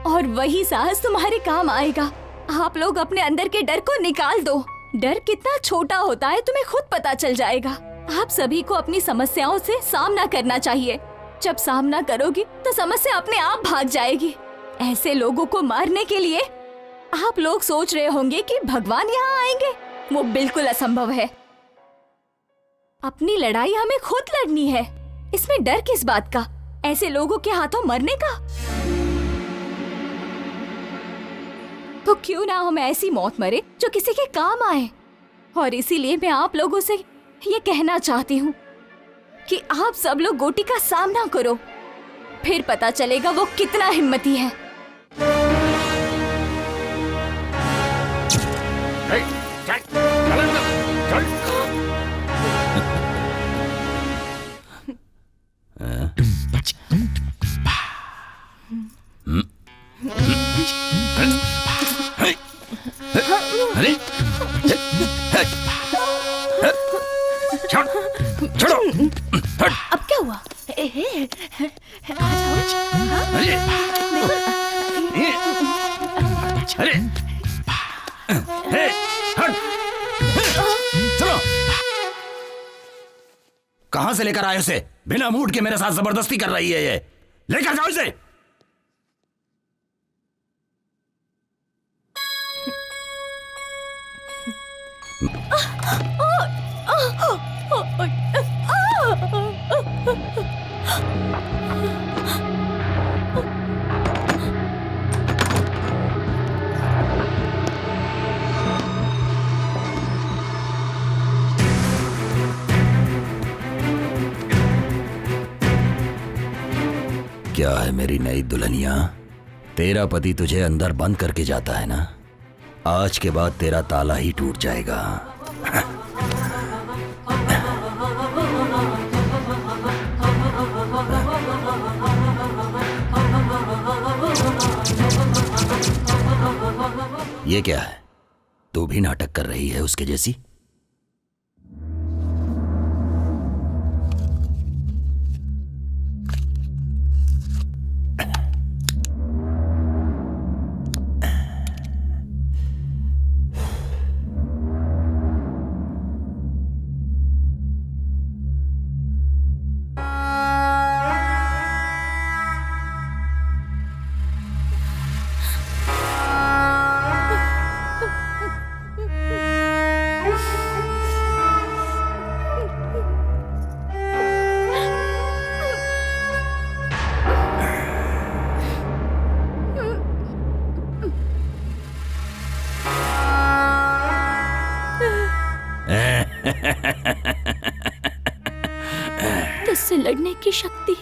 और वही साहस तुम्हारे काम आएगा। आप लोग अपने अंदर के डर को निकाल दो। डर कितना छोटा होता है तुम्हें खुद पता चल जाएगा। आप सभी को अपनी समस्याओं से सामना करना चाहिए। जब सामना करोगी तो समस्या अपने आप भाग जाएगी। ऐसे लोगों को मारने के लिए आप लोग सोच रहे होंगे कि भगवान यहाँ आएंगे, वो बिल्कुल असंभव है। अपनी लड़ाई हमें खुद लड़नी है, इसमें डर किस बात का? ऐसे लोगों के हाथों मरने का? तो क्यों ना हम ऐसी मौत मरे जो किसी के काम आए। और इसीलिए मैं आप लोगों से ये कहना चाहती हूँ कि आप सब लोग गोटी का सामना करो, फिर पता चलेगा वो कितना हिम्मती है। छोड़ो। अब क्या हुआ? आ चलो। कहां से लेकर आए उसे? बिना मूड के मेरे साथ जबरदस्ती कर रही है ये। लेकर जाओ इसे। क्या है मेरी नई दुल्हनिया? तेरा पति तुझे अंदर बंद करके जाता है ना? आज के बाद तेरा ताला ही टूट जाएगा। ये क्या है? तू भी नाटक कर रही है उसके जैसी? तुझसे लड़ने की शक्ति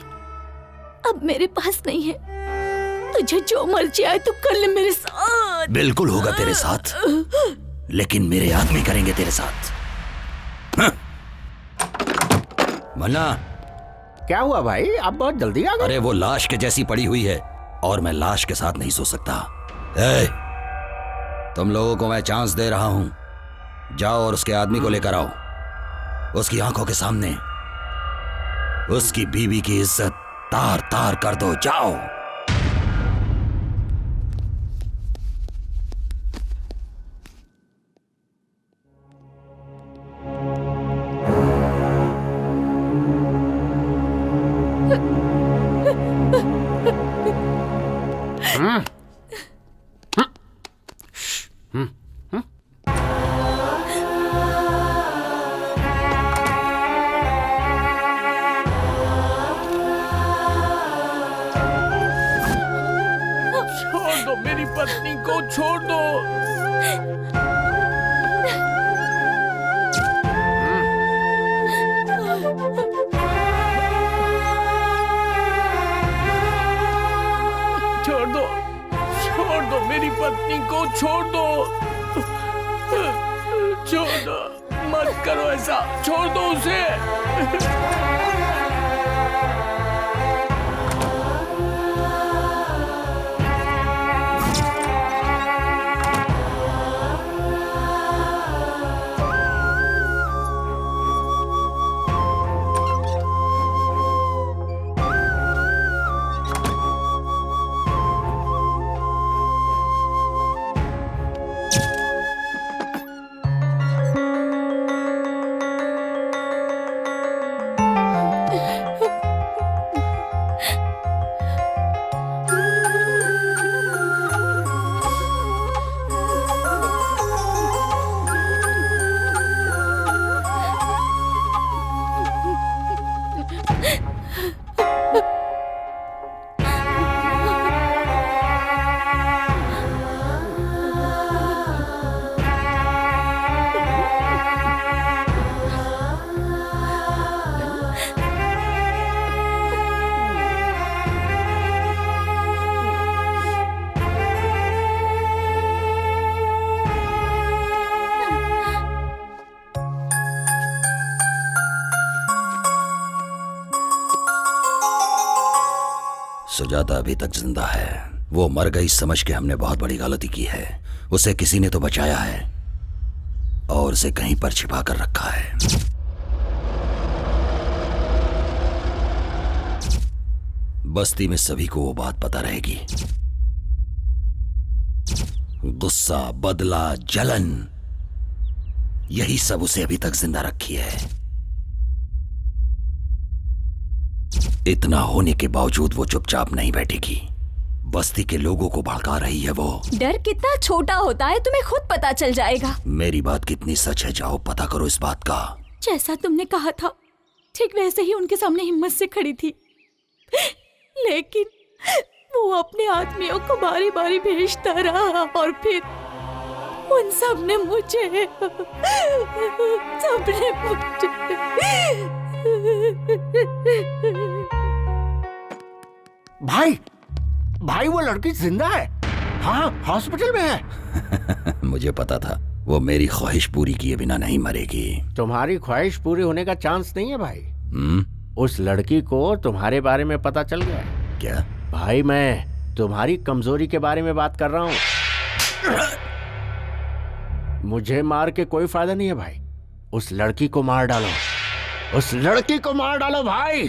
अब मेरे पास नहीं है। तुझे जो मर्जी आए तो कर ले मेरे साथ। बिल्कुल होगा तेरे साथ, लेकिन मेरे आदमी करेंगे तेरे साथ। मन्ना, क्या हुआ भाई, आप बहुत जल्दी आ गए? अरे वो लाश के जैसी पड़ी हुई है और मैं लाश के साथ नहीं सो सकता। ए, तुम लोगों को मैं चांस दे रहा हूं, जाओ और उसके आदमी को लेकर आओ। उसकी आंखों के सामने उसकी बीवी की इज्जत तार तार कर दो। जाओ। छोड़ दो मेरी पत्नी को, छोड़ दो। छोड़ दो मेरी पत्नी को, छोड़ दो। छोड़ दो, मत करो ऐसा, छोड़ दो उसे। सुजाता अभी तक जिंदा है। वो मर गई समझ के हमने बहुत बड़ी गलती की है। उसे किसी ने तो बचाया है और उसे कहीं पर छिपा कर रखा है। बस्ती में सभी को वो बात पता रहेगी। गुस्सा, बदला, जलन, यही सब उसे अभी तक जिंदा रखी है। इतना होने के बावजूद वो चुपचाप नहीं बैठेगी। बस्ती के लोगों को भड़का रही है वो। डर कितना छोटा होता है तुम्हें खुद पता चल जाएगा। मेरी बात कितनी सच है, जाओ पता करो इस बात का। जैसा तुमने कहा था ठीक वैसे ही उनके सामने हिम्मत से खड़ी थी, लेकिन वो अपने आदमियों को बारी बारी भेजता रहा और फिर उन सब ने मुझे भाई वो लड़की जिंदा है। हाँ, हॉस्पिटल में है। मुझे पता था वो मेरी ख्वाहिश पूरी किए बिना नहीं मरेगी। तुम्हारी ख्वाहिश पूरी होने का चांस नहीं है भाई। उस लड़की को तुम्हारे बारे में पता चल गया। क्या? भाई मैं तुम्हारी कमजोरी के बारे में बात कर रहा हूँ। मुझे मार के कोई फायदा नहीं है भाई। उस लड़की को मार डालो, उस लड़की को मार डालो भाई।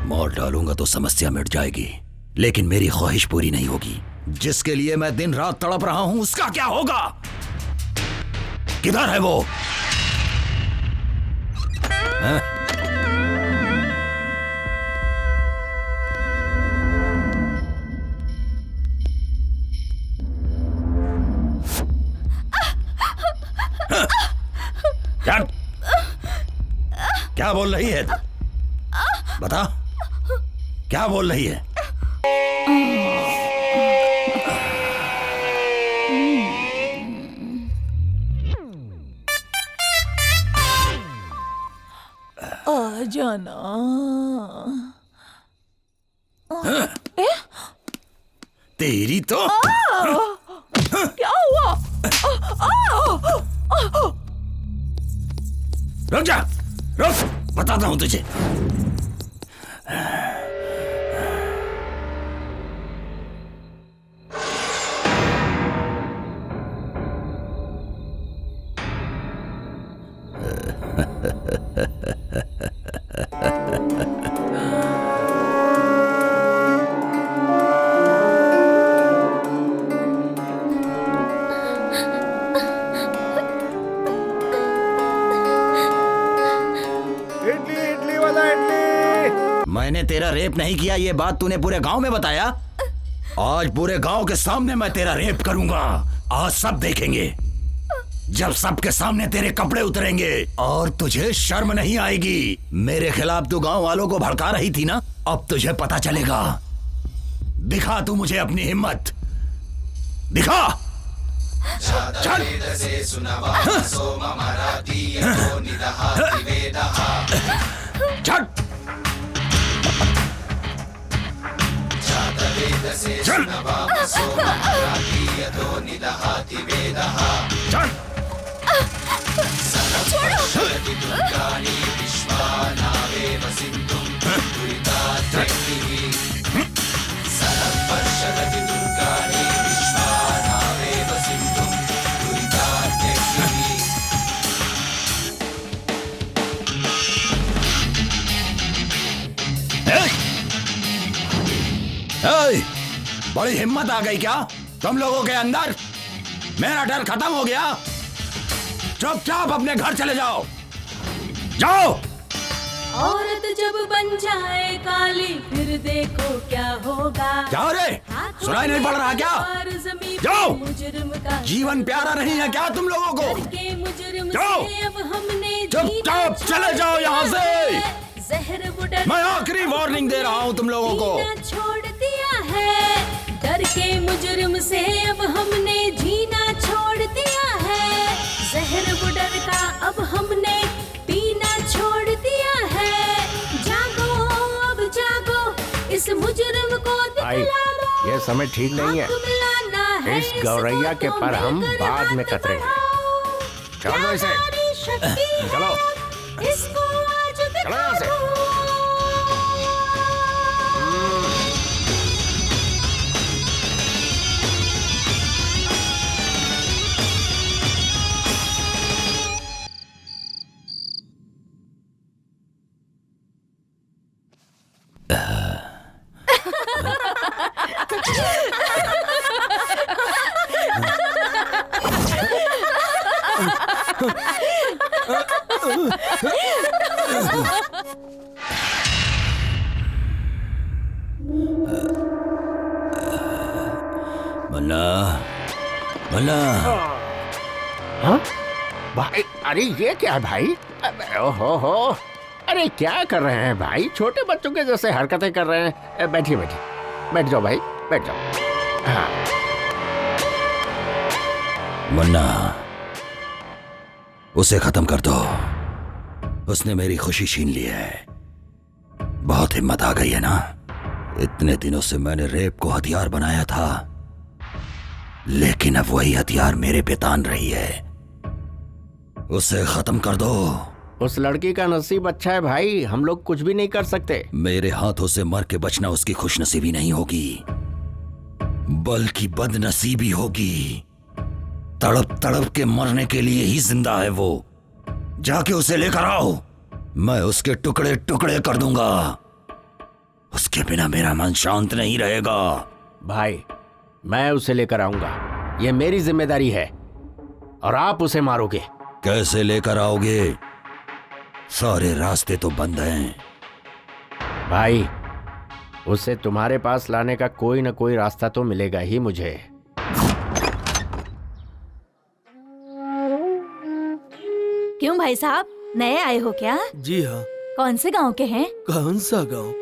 मार डालूंगा तो समस्या मिट जाएगी, लेकिन मेरी ख्वाहिश पूरी नहीं होगी। जिसके लिए मैं दिन रात तड़प रहा हूं उसका क्या होगा? किधर है वो? क्या बोल रही है तू? बता, क्या बोल रही है? जाना। तेरी तो क्या हुआ? रुक जा, रुक, बताता हूं तुझे। इडली वाला इडली। मैंने तेरा रेप नहीं किया, ये बात तूने पूरे गांव में बताया। आज पूरे गांव के सामने मैं तेरा रेप करूंगा। आज सब देखेंगे जब सबके सामने तेरे कपड़े उतरेंगे और तुझे शर्म नहीं आएगी। मेरे खिलाफ तू गांव वालों को भड़का रही थी ना, अब तुझे पता चलेगा। दिखा तू मुझे अपनी हिम्मत, दिखा। चल। चल। चल। चल। बड़ी हिम्मत आ गई क्या तुम लोगों के अंदर? मेरा डर खत्म हो गया। चुपचाप अपने घर चले जाओ, जाओ। औरत जब बन जाए काली फिर देखो क्या होगा। जाओ रे, सुनाई नहीं पड़ रहा क्या? जाओ। जीवन प्यारा नहीं है क्या तुम लोगों को? जाओ, चुपचाप चले जाओ यहाँ से। मैं आखिरी वार्निंग दे रहा हूँ तुम लोगों को। छोड़ दिया है डर के मुजरिम से, अब हमने जीना छोड़ दिया है। जहर बुडर का अब हमने पीना छोड़ दिया है। जागो अब जागो, इस मुजरिम को दिखला दो। ये समय ठीक नहीं है। इस गौरैया के पर हम बाद में कतरेंगे। छोड़ दो इसे। चलो, इसको आज चलो यहाँ से। मन्ना, मन्ना। हाँ? भाई, अरे ये क्या है भाई? ओहो, अरे क्या कर रहे हैं भाई? छोटे बच्चों के जैसे हरकतें कर रहे हैं। बैठिए बैठिए, बैठ जाओ भाई, बैठ जाओ। हाँ। मन्ना, उसे खत्म कर दो। उसने मेरी खुशी छीन ली है। बहुत हिम्मत आ गई है ना? इतने दिनों से मैंने रेप को हथियार बनाया था, लेकिन अब वही हथियार मेरे पे तान रही है। उसे खत्म कर दो। उस लड़की का नसीब अच्छा है भाई, हम लोग कुछ भी नहीं कर सकते। मेरे हाथों से मर के बचना उसकी खुशनसीबी नहीं होगी, बल्कि बदनसीबी होगी। तड़प तड़प के मरने के लिए ही जिंदा है वो। जाके उसे लेकर आओ, मैं उसके टुकड़े टुकड़े कर दूंगा। उसके बिना मेरा मन शांत नहीं रहेगा। भाई, मैं उसे लेकर आऊंगा, ये मेरी जिम्मेदारी है। और आप उसे मारोगे। कैसे लेकर आओगे? सारे रास्ते तो बंद हैं। भाई, उसे तुम्हारे पास लाने का कोई न कोई रास्ता तो मिलेगा ही मुझे। क्यों भाई साहब, नए आए हो क्या? जी हाँ। कौन से गांव के हैं? कौन सा गांव?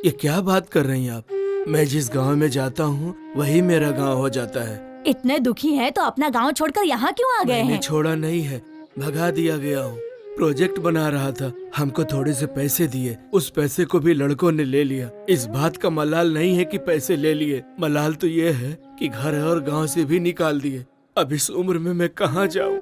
ये क्या बात कर रही हैं आप? मैं जिस गांव में जाता हूँ वही मेरा गांव हो जाता है। इतने दुखी हैं तो अपना गांव छोड़कर यहाँ क्यों आ गए मैंने हैं? छोड़ा नहीं है, भगा दिया गया हूँ। प्रोजेक्ट बना रहा था। हमको थोड़े से पैसे दिए, उस पैसे को भी लड़कों ने ले लिया। इस बात का मलाल नहीं है कि पैसे ले लिए, मलाल तो ये है कि घर और गांव से भी निकाल दिए। अब इस उम्र में मैं कहाँ जाऊँ?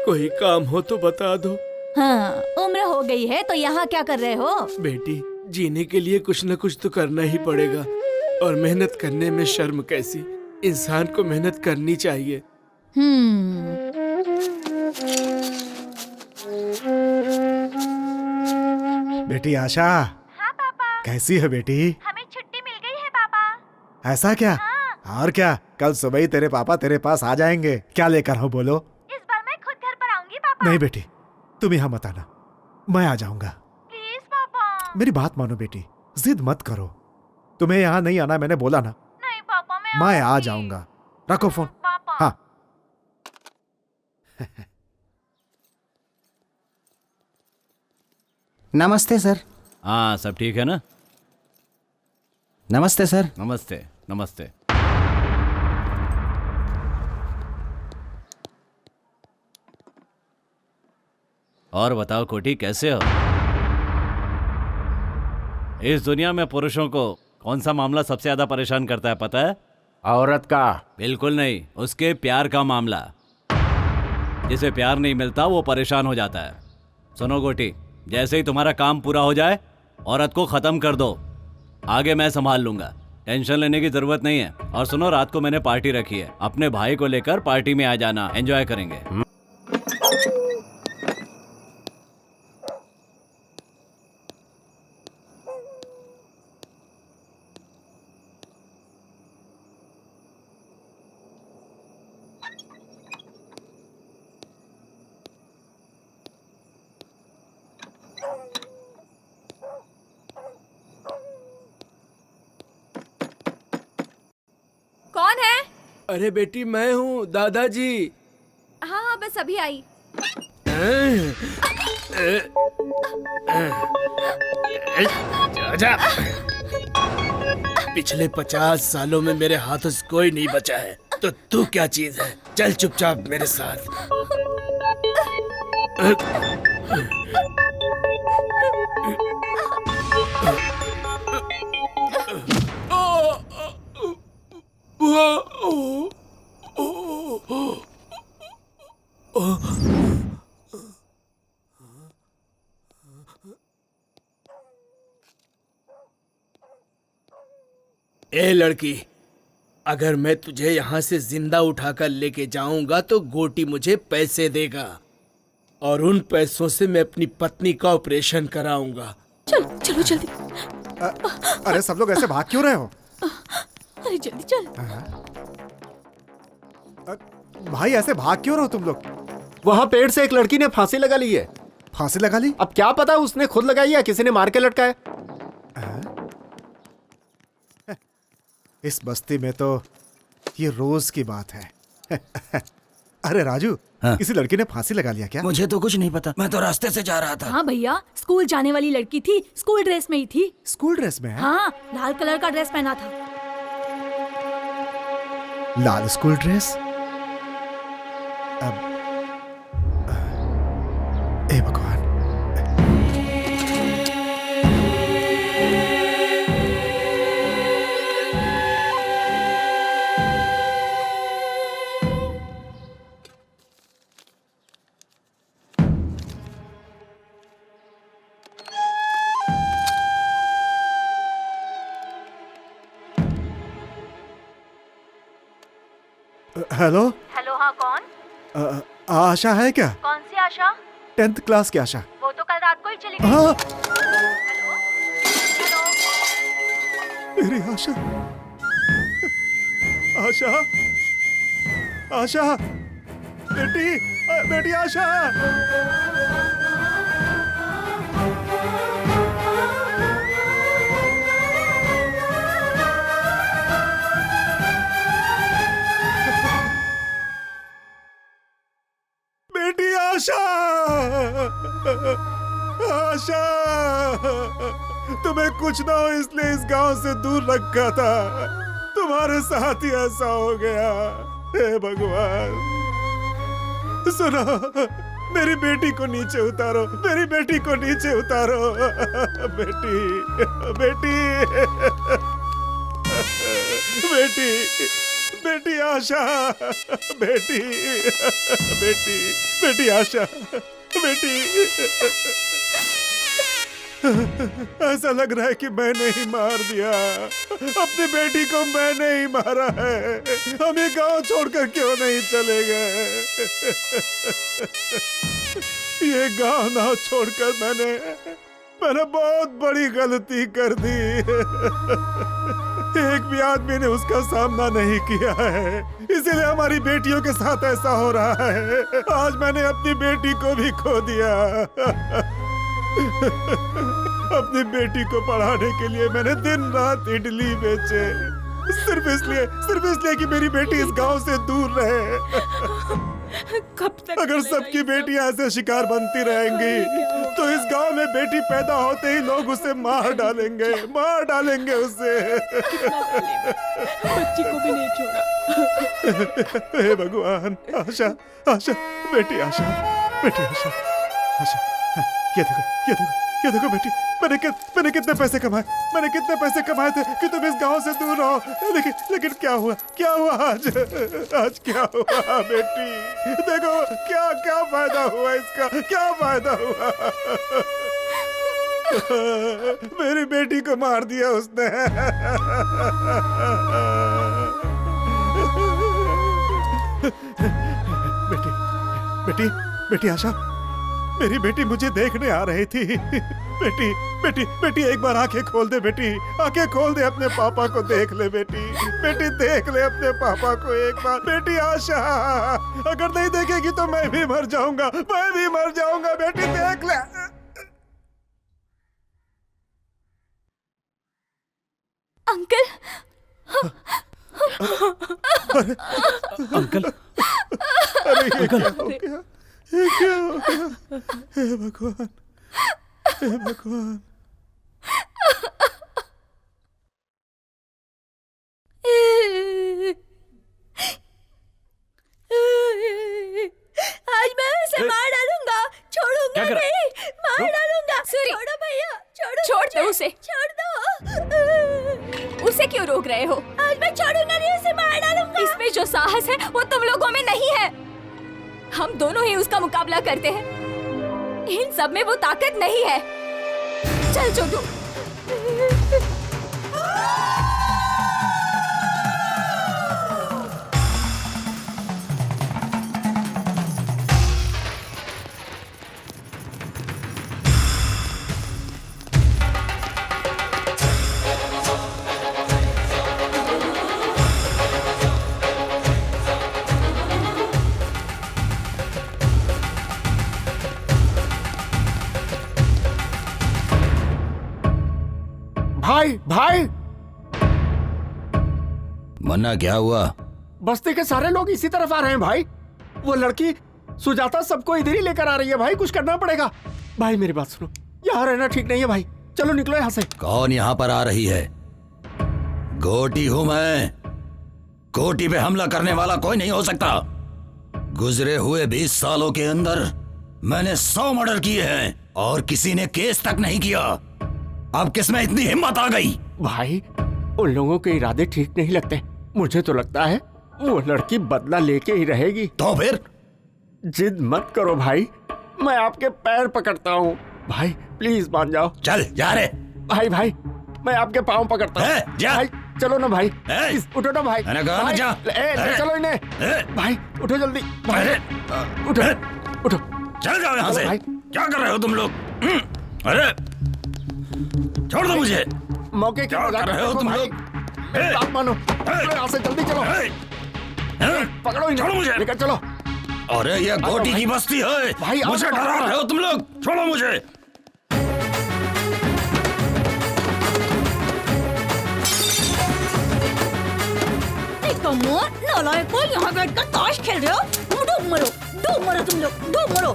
कोई काम हो तो बता दो। हाँ, उम्र हो गई है तो यहाँ क्या कर रहे हो? बेटी, जीने के लिए कुछ न कुछ तो करना ही पड़ेगा, और मेहनत करने में शर्म कैसी? इंसान को मेहनत करनी चाहिए। बेटी आशा। हाँ पापा। कैसी है बेटी? हमें छुट्टी मिल गई है पापा। ऐसा क्या? हाँ। और क्या, कल सुबह ही तेरे पापा तेरे पास आ जाएंगे। क्या लेकर हो बोलो? इस बार मैं खुद घर पर आऊंगी पापा। नहीं बेटी, तुम यहाँ मत आना, मैं आ जाऊंगा। प्लीज पापा। मेरी बात मानो बेटी, जिद मत करो। तुम्हें यहाँ नहीं आना, मैंने बोला ना। नहीं पापा, मैं आ जाऊंगा। रखो फोन। पापा। हाँ। नमस्ते सर। हाँ, सब ठीक है ना? नमस्ते सर। नमस्ते नमस्ते। और बताओ कोटी, कैसे हो? इस दुनिया में पुरुषों को कौन सा मामला सबसे ज्यादा परेशान करता है पता है? औरत का? बिल्कुल नहीं, उसके प्यार का मामला। जिसे प्यार नहीं मिलता वो परेशान हो जाता है। सुनो गोटी, जैसे ही तुम्हारा काम पूरा हो जाए औरत को खत्म कर दो, आगे मैं संभाल लूंगा। टेंशन लेने की जरूरत नहीं है। और सुनो, रात को मैंने पार्टी रखी है, अपने भाई को लेकर पार्टी में आ जाना, एंजॉय करेंगे। कौन है? अरे बेटी, मैं हूँ, दादाजी। हाँ हाँ, बस अभी आई। जा। पिछले 50 सालों में मेरे हाथों से कोई नहीं बचा है, तो तू क्या चीज है? चल चुपचाप मेरे साथ। ए लड़की, अगर मैं तुझे यहाँ से जिंदा उठाकर लेके जाऊंगा तो गोटी मुझे पैसे देगा, और उन पैसों से मैं अपनी पत्नी का ऑपरेशन कराऊंगा। चलो चलो जल्दी। अरे सब लोग ऐसे भाग क्यों रहे हो? अरे जल्दी चल। भाई ऐसे भाग क्यों रहे हो तुम लोग? वहाँ पेड़ से एक लड़की ने फांसी लगा ली है। फांसी लगा ली? अब क्या पता उसने खुद लगाई या किसी ने मार के लटकाया। इस बस्ती में तो ये रोज की बात है। अरे राजू, हाँ? किसी लड़की ने फांसी लगा लिया क्या? मुझे तो कुछ नहीं पता, मैं तो रास्ते से जा रहा था। हाँ भैया, स्कूल जाने वाली लड़की थी, स्कूल ड्रेस में ही थी। स्कूल ड्रेस में है? हाँ, लाल कलर का ड्रेस पहना था। लाल स्कूल ड्रेस? अब ए भगवान। हेलो हेलो, हाँ कौन? आशा है क्या? कौन सी आशा? 10th क्लास की आशा। वो तो कल रात को ही चली गई। हाँ। Hello hello. मेरी आशा, आशा, आशा, बेटी, बेटी आशा। बेटी आशा, आशा, तुम्हें कुछ ना हो इसलिए इस गांव से दूर रखा था, तुम्हारे साथ ही ऐसा हो गया। हे भगवान, सुनो, मेरी बेटी को नीचे उतारो, मेरी बेटी को नीचे उतारो। बेटी, बेटी, बेटी, बेटी आशा, बेटी, बेटी, बेटी आशा, बेटी। ऐसा लग रहा है कि मैंने ही मार दिया, अपनी बेटी को मैंने ही मारा है। हम ये गांव छोड़कर क्यों नहीं चले गए? ये गांव ना छोड़कर मैंने बहुत बड़ी गलती कर दी। एक भी आदमी ने उसका सामना नहीं किया है, इसीलिए हमारी बेटियों के साथ ऐसा हो रहा है। आज मैंने अपनी बेटी को भी खो दिया। अपनी बेटी को पढ़ाने के लिए मैंने दिन रात इडली बेचे, सिर्फ इसलिए कि मेरी बेटी इस गांव से दूर रहे। कब तक अगर सबकी बेटियां ऐसे शिकार बनती रहेंगी तो इस गांव में बेटी पैदा होते ही लोग उसे मार डालेंगे उसे। बच्ची को भी नहीं छोड़ा। हे भगवान, आशा, बेटी आशा, ये देखो बेटी, मैंने कितने पैसे कमाए थे कि तुम इस गांव से दूर रहो। लेकिन क्या हुआ आज क्या हुआ बेटी? देखो क्या फायदा हुआ इसका, क्या फायदा हुआ? मेरी बेटी को मार दिया उसने। बेटी आशा, मेरी बेटी मुझे देखने आ रही थी। बेटी एक बार आंखें खोल दे बेटी, आंखें खोल दे, अपने पापा को देख ले बेटी, देख ले अपने पापा को एक बार। बेटी आशा, अगर नहीं देखेगी तो मैं भी मर जाऊंगा, बेटी देख ले। अंकल, अंकल, अरे ये क्या हो गया? हे भगवान, आज मैं उसे मार डालूंगा, छोड़ूंगा नहीं, मार डालूंगा। छोड़ो भैया, छोड़ दो उसे। छोड़ दो। उसे क्यों रोक रहे हो? आज मैं छोड़ूंगा नहीं, उसे मार डालूंगा। इसमें जो साहस है वो तुम लोगों में नहीं है। हम दोनों ही उसका मुकाबला करते हैं, इन सब में वो ताकत नहीं है। चल छोटू। भाई, मन्ना, क्या हुआ? बस्ती के सारे लोग इसी तरफ आ रहे हैं भाई। वो लड़की सुजाता सबको इधर ही लेकर आ रही है भाई, कुछ करना पड़ेगा। भाई मेरी बात सुनो, यहाँ रहना ठीक नहीं है भाई, चलो निकलो यहाँ से। कौन यहाँ पर आ रही है? गोटी हूं मैं। गोटी पे हमला करने वाला कोई नहीं हो सकता। गुजरे हुए 20 सालों के अंदर मैंने 100 मर्डर किए हैं और किसी ने केस तक नहीं किया। अब किसमें इतनी हिम्मत आ गई? भाई उन लोगों के इरादे ठीक नहीं लगते। मुझे तो लगता है वो लड़की बदला लेके ही रहेगी। तो फिर? जिद मत करो भाई, मैं आपके पैर पकड़ता हूँ भाई, प्लीज मान जाओ। चल जा रे। भाई मैं आपके पाँव पकड़ता हूँ। भाई चलो ना भाई, उठो ना भाई। मैंने कहा ना जा। ले चलो इन्हें। भाई उठो जल्दी, उठो। चल जाओ यहाँ से। क्या कर रहे हो तुम लोग? अरे छोड़ दो मुझे। मौके क्या कर रहे हो तुम लोग? बात मानो, यहाँ से जल्दी चलो। पकड़ो इन्हें, छोड़ो मुझे। लेकर चलो। अरे ये गोटी की बस्ती है भाई, मुझे डरा रहे हो तुम लोग। छोड़ो मुझे। नालायक को यहाँ बैठकर ताश खेल रहे हो? डूब मरो तुम लोग, डूब मरो।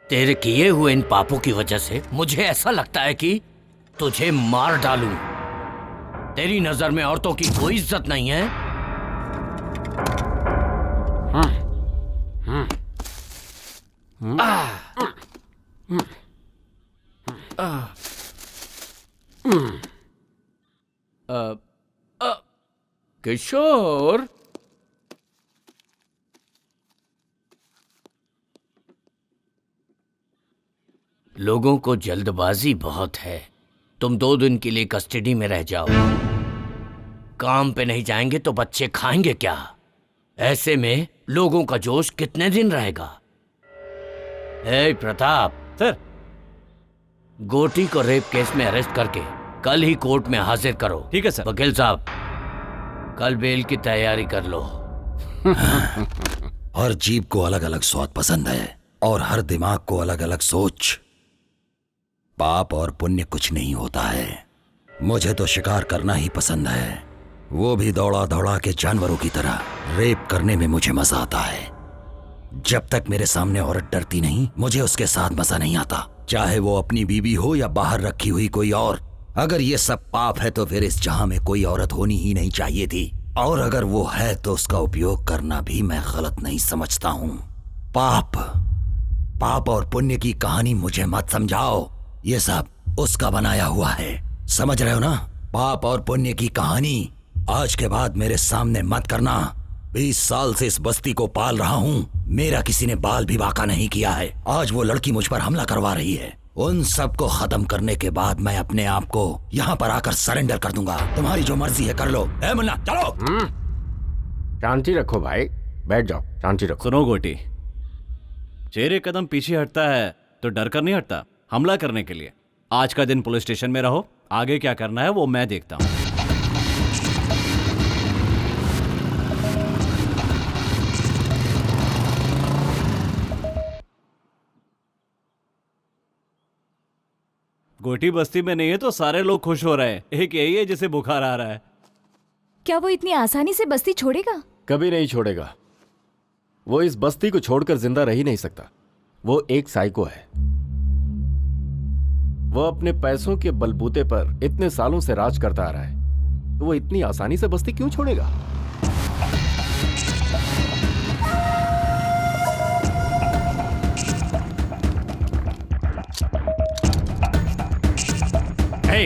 तेरे किए हुए इन पापों की वजह से मुझे ऐसा लगता है कि तुझे मार डालूं। तेरी नजर में औरतों की कोई इज्जत नहीं है। किशोर, लोगों को जल्दबाजी बहुत है। तुम 2 दिन के लिए कस्टडी में रह जाओ। काम पे नहीं जाएंगे तो बच्चे खाएंगे क्या? ऐसे में लोगों का जोश कितने दिन रहेगा? ए प्रताप सर, गोटी को रेप केस में अरेस्ट करके कल ही कोर्ट में हाजिर करो। ठीक है सर। वकील साहब, कल बेल की तैयारी कर लो। हर जीभ को अलग अलग स्वाद पसंद है और हर दिमाग को अलग अलग सोच। पाप और पुण्य कुछ नहीं होता है। मुझे तो शिकार करना ही पसंद है, वो भी दौड़ा दौड़ा के जानवरों की तरह। रेप करने में मुझे मजा आता है। जब तक मेरे सामने औरत डरती नहीं, मुझे उसके साथ मजा नहीं आता, चाहे वो अपनी बीवी हो या बाहर रखी हुई कोई और। अगर ये सब पाप है तो फिर इस जहां में कोई औरत होनी ही नहीं चाहिए थी, और अगर वो है तो उसका उपयोग करना भी मैं गलत नहीं समझता हूं। पाप और पुण्य की कहानी मुझे मत समझाओ, ये सब उसका बनाया हुआ है। समझ रहे हो ना? पाप और पुण्य की कहानी आज के बाद मेरे सामने मत करना। 20 साल से इस बस्ती को पाल रहा हूँ, मेरा किसी ने बाल भी बांका नहीं किया है। आज वो लड़की मुझ पर हमला करवा रही है। उन सब को खत्म करने के बाद मैं अपने आप को यहाँ पर आकर सरेंडर कर दूंगा। तुम्हारी जो मर्जी है कर लो। ए मुन्ना, चलो। शांति रखो भाई, बैठ जाओ, शांति रखो। सुनो गोटी, शेर एक कदम पीछे हटता है तो डर कर नहीं हटता, हमला करने के लिए। आज का दिन पुलिस स्टेशन में रहो, आगे क्या करना है वो मैं देखता हूँ। गोटी बस्ती में नहीं है तो सारे लोग खुश हो रहे हैं। एक यही है जिसे बुखार आ रहा है। क्या वो इतनी आसानी से बस्ती छोड़ेगा? कभी नहीं छोड़ेगा। वो इस बस्ती को छोड़कर जिंदा रह ही नहीं सकता। वो एक साइको है। वो अपने पैसों के बलबूते पर इतने सालों से राज करता आ रहा है, तो वो इतनी आसानी से बस्ती क्यों छोड़ेगा? हे,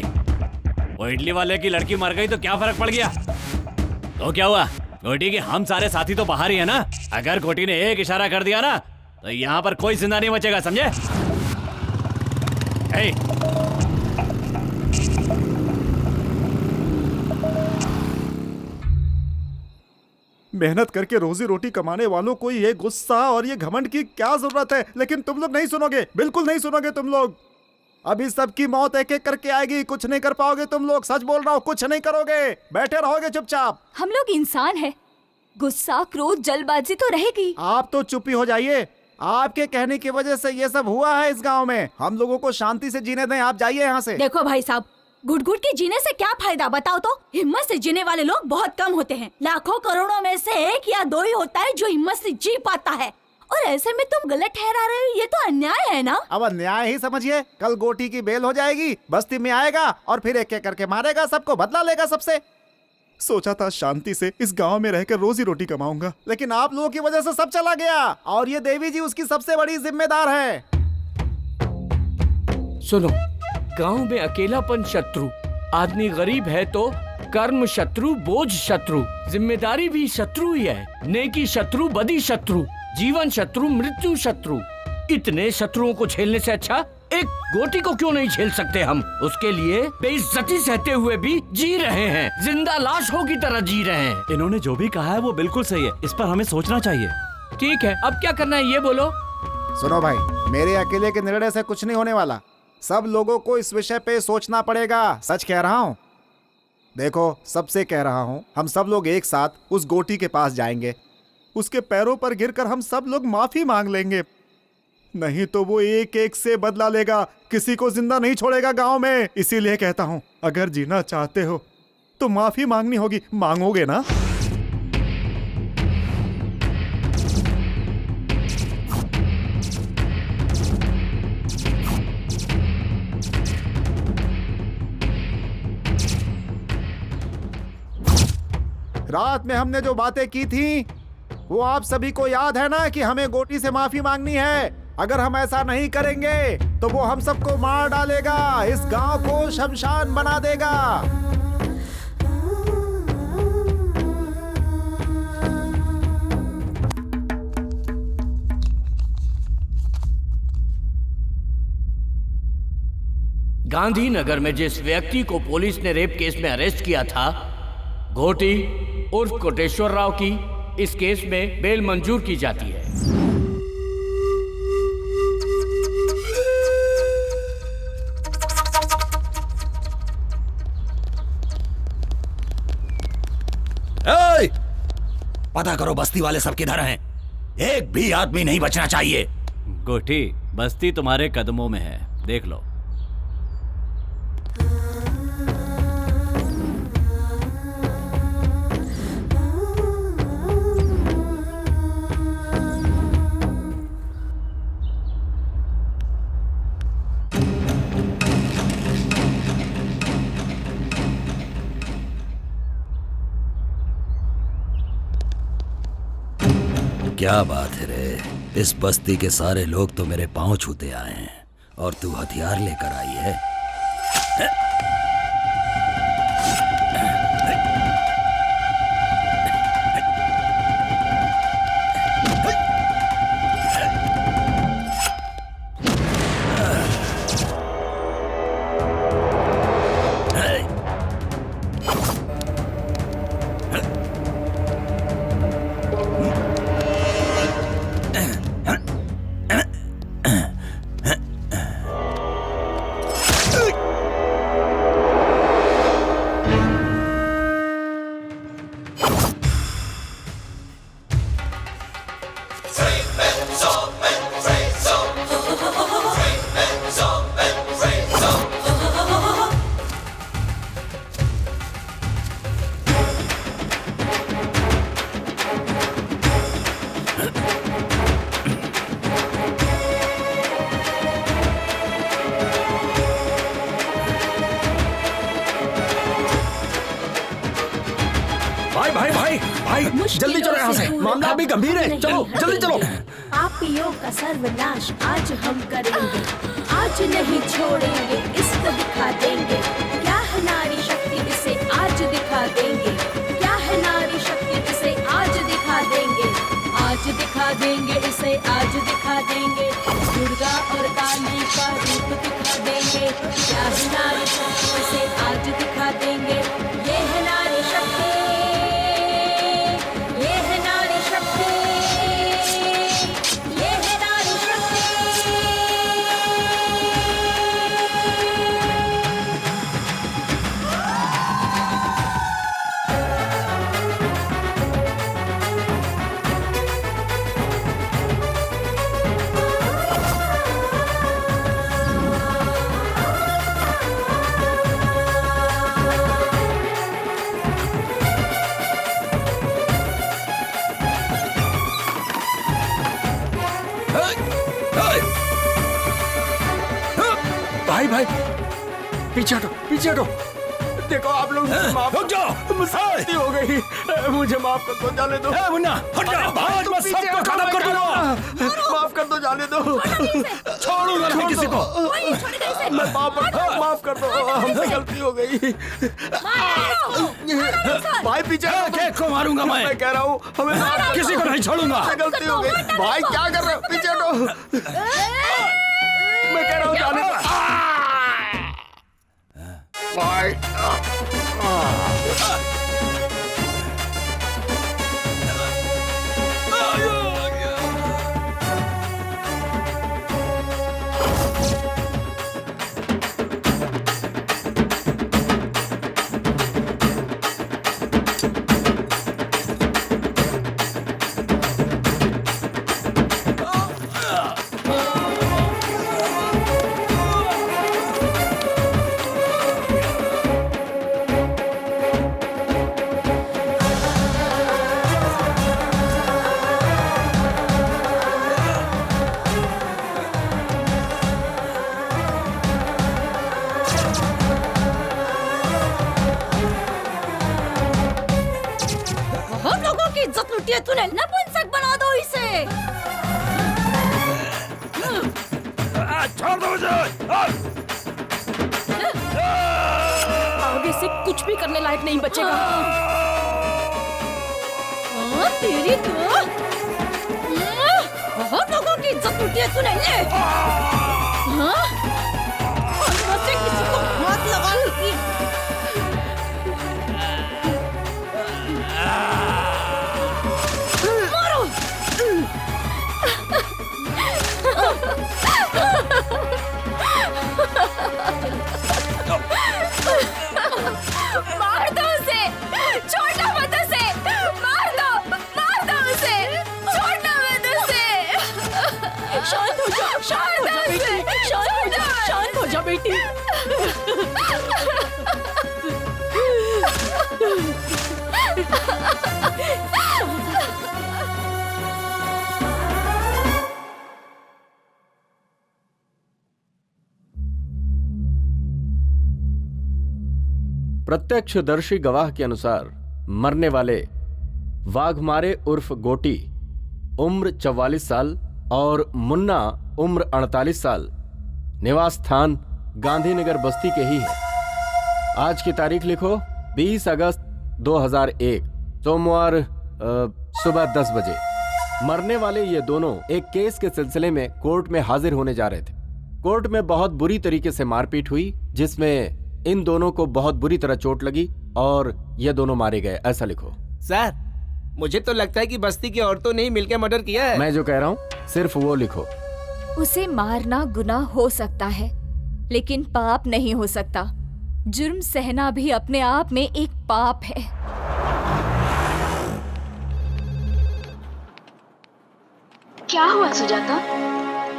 वो इडली वाले की लड़की मर गई तो क्या फर्क पड़ गया? तो क्या हुआ? गोटी के हम सारे साथी तो बाहर ही है ना। अगर गोटी ने एक इशारा कर दिया ना तो यहाँ पर कोई जिंदा नहीं बचेगा, समझे? हे, मेहनत करके रोजी रोटी कमाने वालों को ये गुस्सा और ये घमंड की क्या जरूरत है? लेकिन तुम लोग नहीं सुनोगे, बिल्कुल नहीं सुनोगे तुम लोग। अभी सबकी मौत एक एक करके आएगी, कुछ नहीं कर पाओगे तुम लोग। सच बोल रहा हूँ, कुछ नहीं करोगे, बैठे रहोगे चुपचाप। हम लोग इंसान हैं, गुस्सा, क्रोध, जल्दबाजी तो रहेगी। आप तो चुप ही हो जाइए। आपके कहने की वजह से ये सब हुआ है इस गांव में। हम लोगों को शांति से जीने दें, आप जाइए यहाँ से। देखो भाई साहब, घुट घुट के जीने से क्या फायदा बताओ तो? हिम्मत से जीने वाले लोग बहुत कम होते हैं। लाखों करोड़ों में से 1 या 2 ही होता है जो हिम्मत से जी पाता है। और ऐसे में तुम गलत ठहरा रहे हो, ये तो अन्याय है ना? अब अन्याय ही समझिए। कल गोटी की बेल हो जाएगी, बस्ती में आएगा और फिर एक एक करके मारेगा सबको, बदला लेगा सबसे। सोचा था शांति से इस गांव में रहकर रोजी रोटी कमाऊंगा, लेकिन आप लोगों की वजह से सब चला गया। और ये देवी जी उसकी सबसे बड़ी जिम्मेदार है। सुनो, गांव में अकेलापन शत्रु, आदमी गरीब है तो कर्म शत्रु, बोझ शत्रु, जिम्मेदारी भी शत्रु ही है। नेकी शत्रु, बदी शत्रु, जीवन शत्रु, मृत्यु शत्रु। इतने शत्रुओं को झेलने से अच्छा एक गोटी को क्यों नहीं झेल सकते हम? उसके लिए बेइज्जती सहते हुए भी जी रहे हैं, जिंदा लाशों की तरह जी रहे हैं। इन्होंने जो भी कहा है वो बिल्कुल सही है, इस पर हमें सोचना चाहिए। ठीक है, अब क्या करना है ये बोलो। सुनो भाई, मेरे अकेले के निर्णय से कुछ नहीं होने वाला। सब लोगों को इस विषय पे सोचना पड़ेगा। सच कह रहा हूँ, देखो सबसे कह रहा हूँ, हम सब लोग एक साथ उस गोटी के पास जाएंगे। उसके पैरों पर गिरकर हम सब लोग माफी मांग लेंगे, नहीं तो वो एक एक से बदला लेगा, किसी को जिंदा नहीं छोड़ेगा गांव में। इसीलिए कहता हूँ, अगर जीना चाहते हो तो माफी मांगनी होगी। मांगोगे ना? रात में हमने जो बातें की थी वो आप सभी को याद है ना, कि हमें गोटी से माफी मांगनी है। अगर हम ऐसा नहीं करेंगे तो वो हम सबको मार डालेगा, इस गांव को शमशान बना देगा। गांधीनगर में जिस व्यक्ति को पुलिस ने रेप केस में अरेस्ट किया था, घोटी उर्फ कोटेश्वर राव की इस केस में बेल मंजूर की जाती है। पता करो बस्ती वाले सब किधर हैं। एक भी आदमी नहीं बचना चाहिए। गोटी, बस्ती तुम्हारे कदमों में है, देख लो। क्या बात है रे, इस बस्ती के सारे लोग तो मेरे पांव छूते आए हैं और तू हथियार लेकर आई है। जल्दी चलो यहाँ से, मामला अभी गंभीर है। चलो जल्दी चलो। पापियों का सर्वनाश आज हम करेंगे, आज नहीं छोड़ेंगे, इसको दिखा देंगे। क्या है नारी शक्ति, इसे आज दिखा देंगे। क्या है नारी शक्ति, इसे आज दिखा देंगे। आज दिखा देंगे, इसे आज दिखा देंगे। दुर्गा और काली का रूप दिखा देंगे। क्या है नारी शक्ति, इसे आज दिखा देंगे। ये है नारी शक्ति, भाई पीछे हटो, पीछे हटो। देखो आप लोग माफ रुक जाओ, मुझसे गलती हो गई, मुझे माफ कर दो, जाने दो। मुन्ना हट जाओ, आज मैं सबको खत्म कर दूंगा। माफ कर दो, जाने दो, छोड़ूंगा नहीं किसी को। मैं माफ कर दो, हमसे गलती हो गई। भाई पीछे को मारूंगा मैं कह रहा हूँ, हमें किसी को नहीं छोड़ूंगा। गलती हो गई भाई, क्या कर रहे हो, पीछे हटो। मैं कह रहा हूँ जाने दो भाई। चुतिया तूने नपुंसक बना दो इसे। छोड़ दो मुझे। आगे से कुछ भी करने लायक नहीं बचेगा। तेरी तो बहुत लोगों की इज्जत लूटी है तूने। से किसी को हाथ लगा ली। मारो। मार दो उसे, छोड़ना मत उसे, मार दो उसे, छोड़ना मत उसे। शांत हो जा, शांत हो जा बेटी, शांत हो जा बेटी। प्रत्यक्षदर्शी गवाह के अनुसार मरने वाले वाघमारे उर्फ गोटी उम्र 44 साल और मुन्ना उम्र 48 साल निवास स्थान गांधीनगर बस्ती के ही है। आज की तारीख लिखो 20 अगस्त 2001 सोमवार सुबह 10 बजे। मरने वाले ये दोनों एक केस के सिलसिले में कोर्ट में हाजिर होने जा रहे थे। कोर्ट में बहुत बुरी तरीके से मारपीट हुई जिसमें इन दोनों को बहुत बुरी तरह चोट लगी और ये दोनों मारे गए, ऐसा लिखो। सर, मुझे तो लगता है कि बस्ती की औरतों ने ही मिलकर मर्डर किया है। मैं जो कह रहा हूँ सिर्फ वो लिखो। उसे मारना गुनाह हो सकता है लेकिन पाप नहीं हो सकता। जुर्म सहना भी अपने आप में एक पाप है। क्या हुआ सुजाता?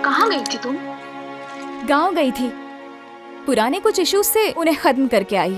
कहाँ गई थी तुम? गांव गई थी, पुराने कुछ इश्यूज से उन्हें खत्म करके आई।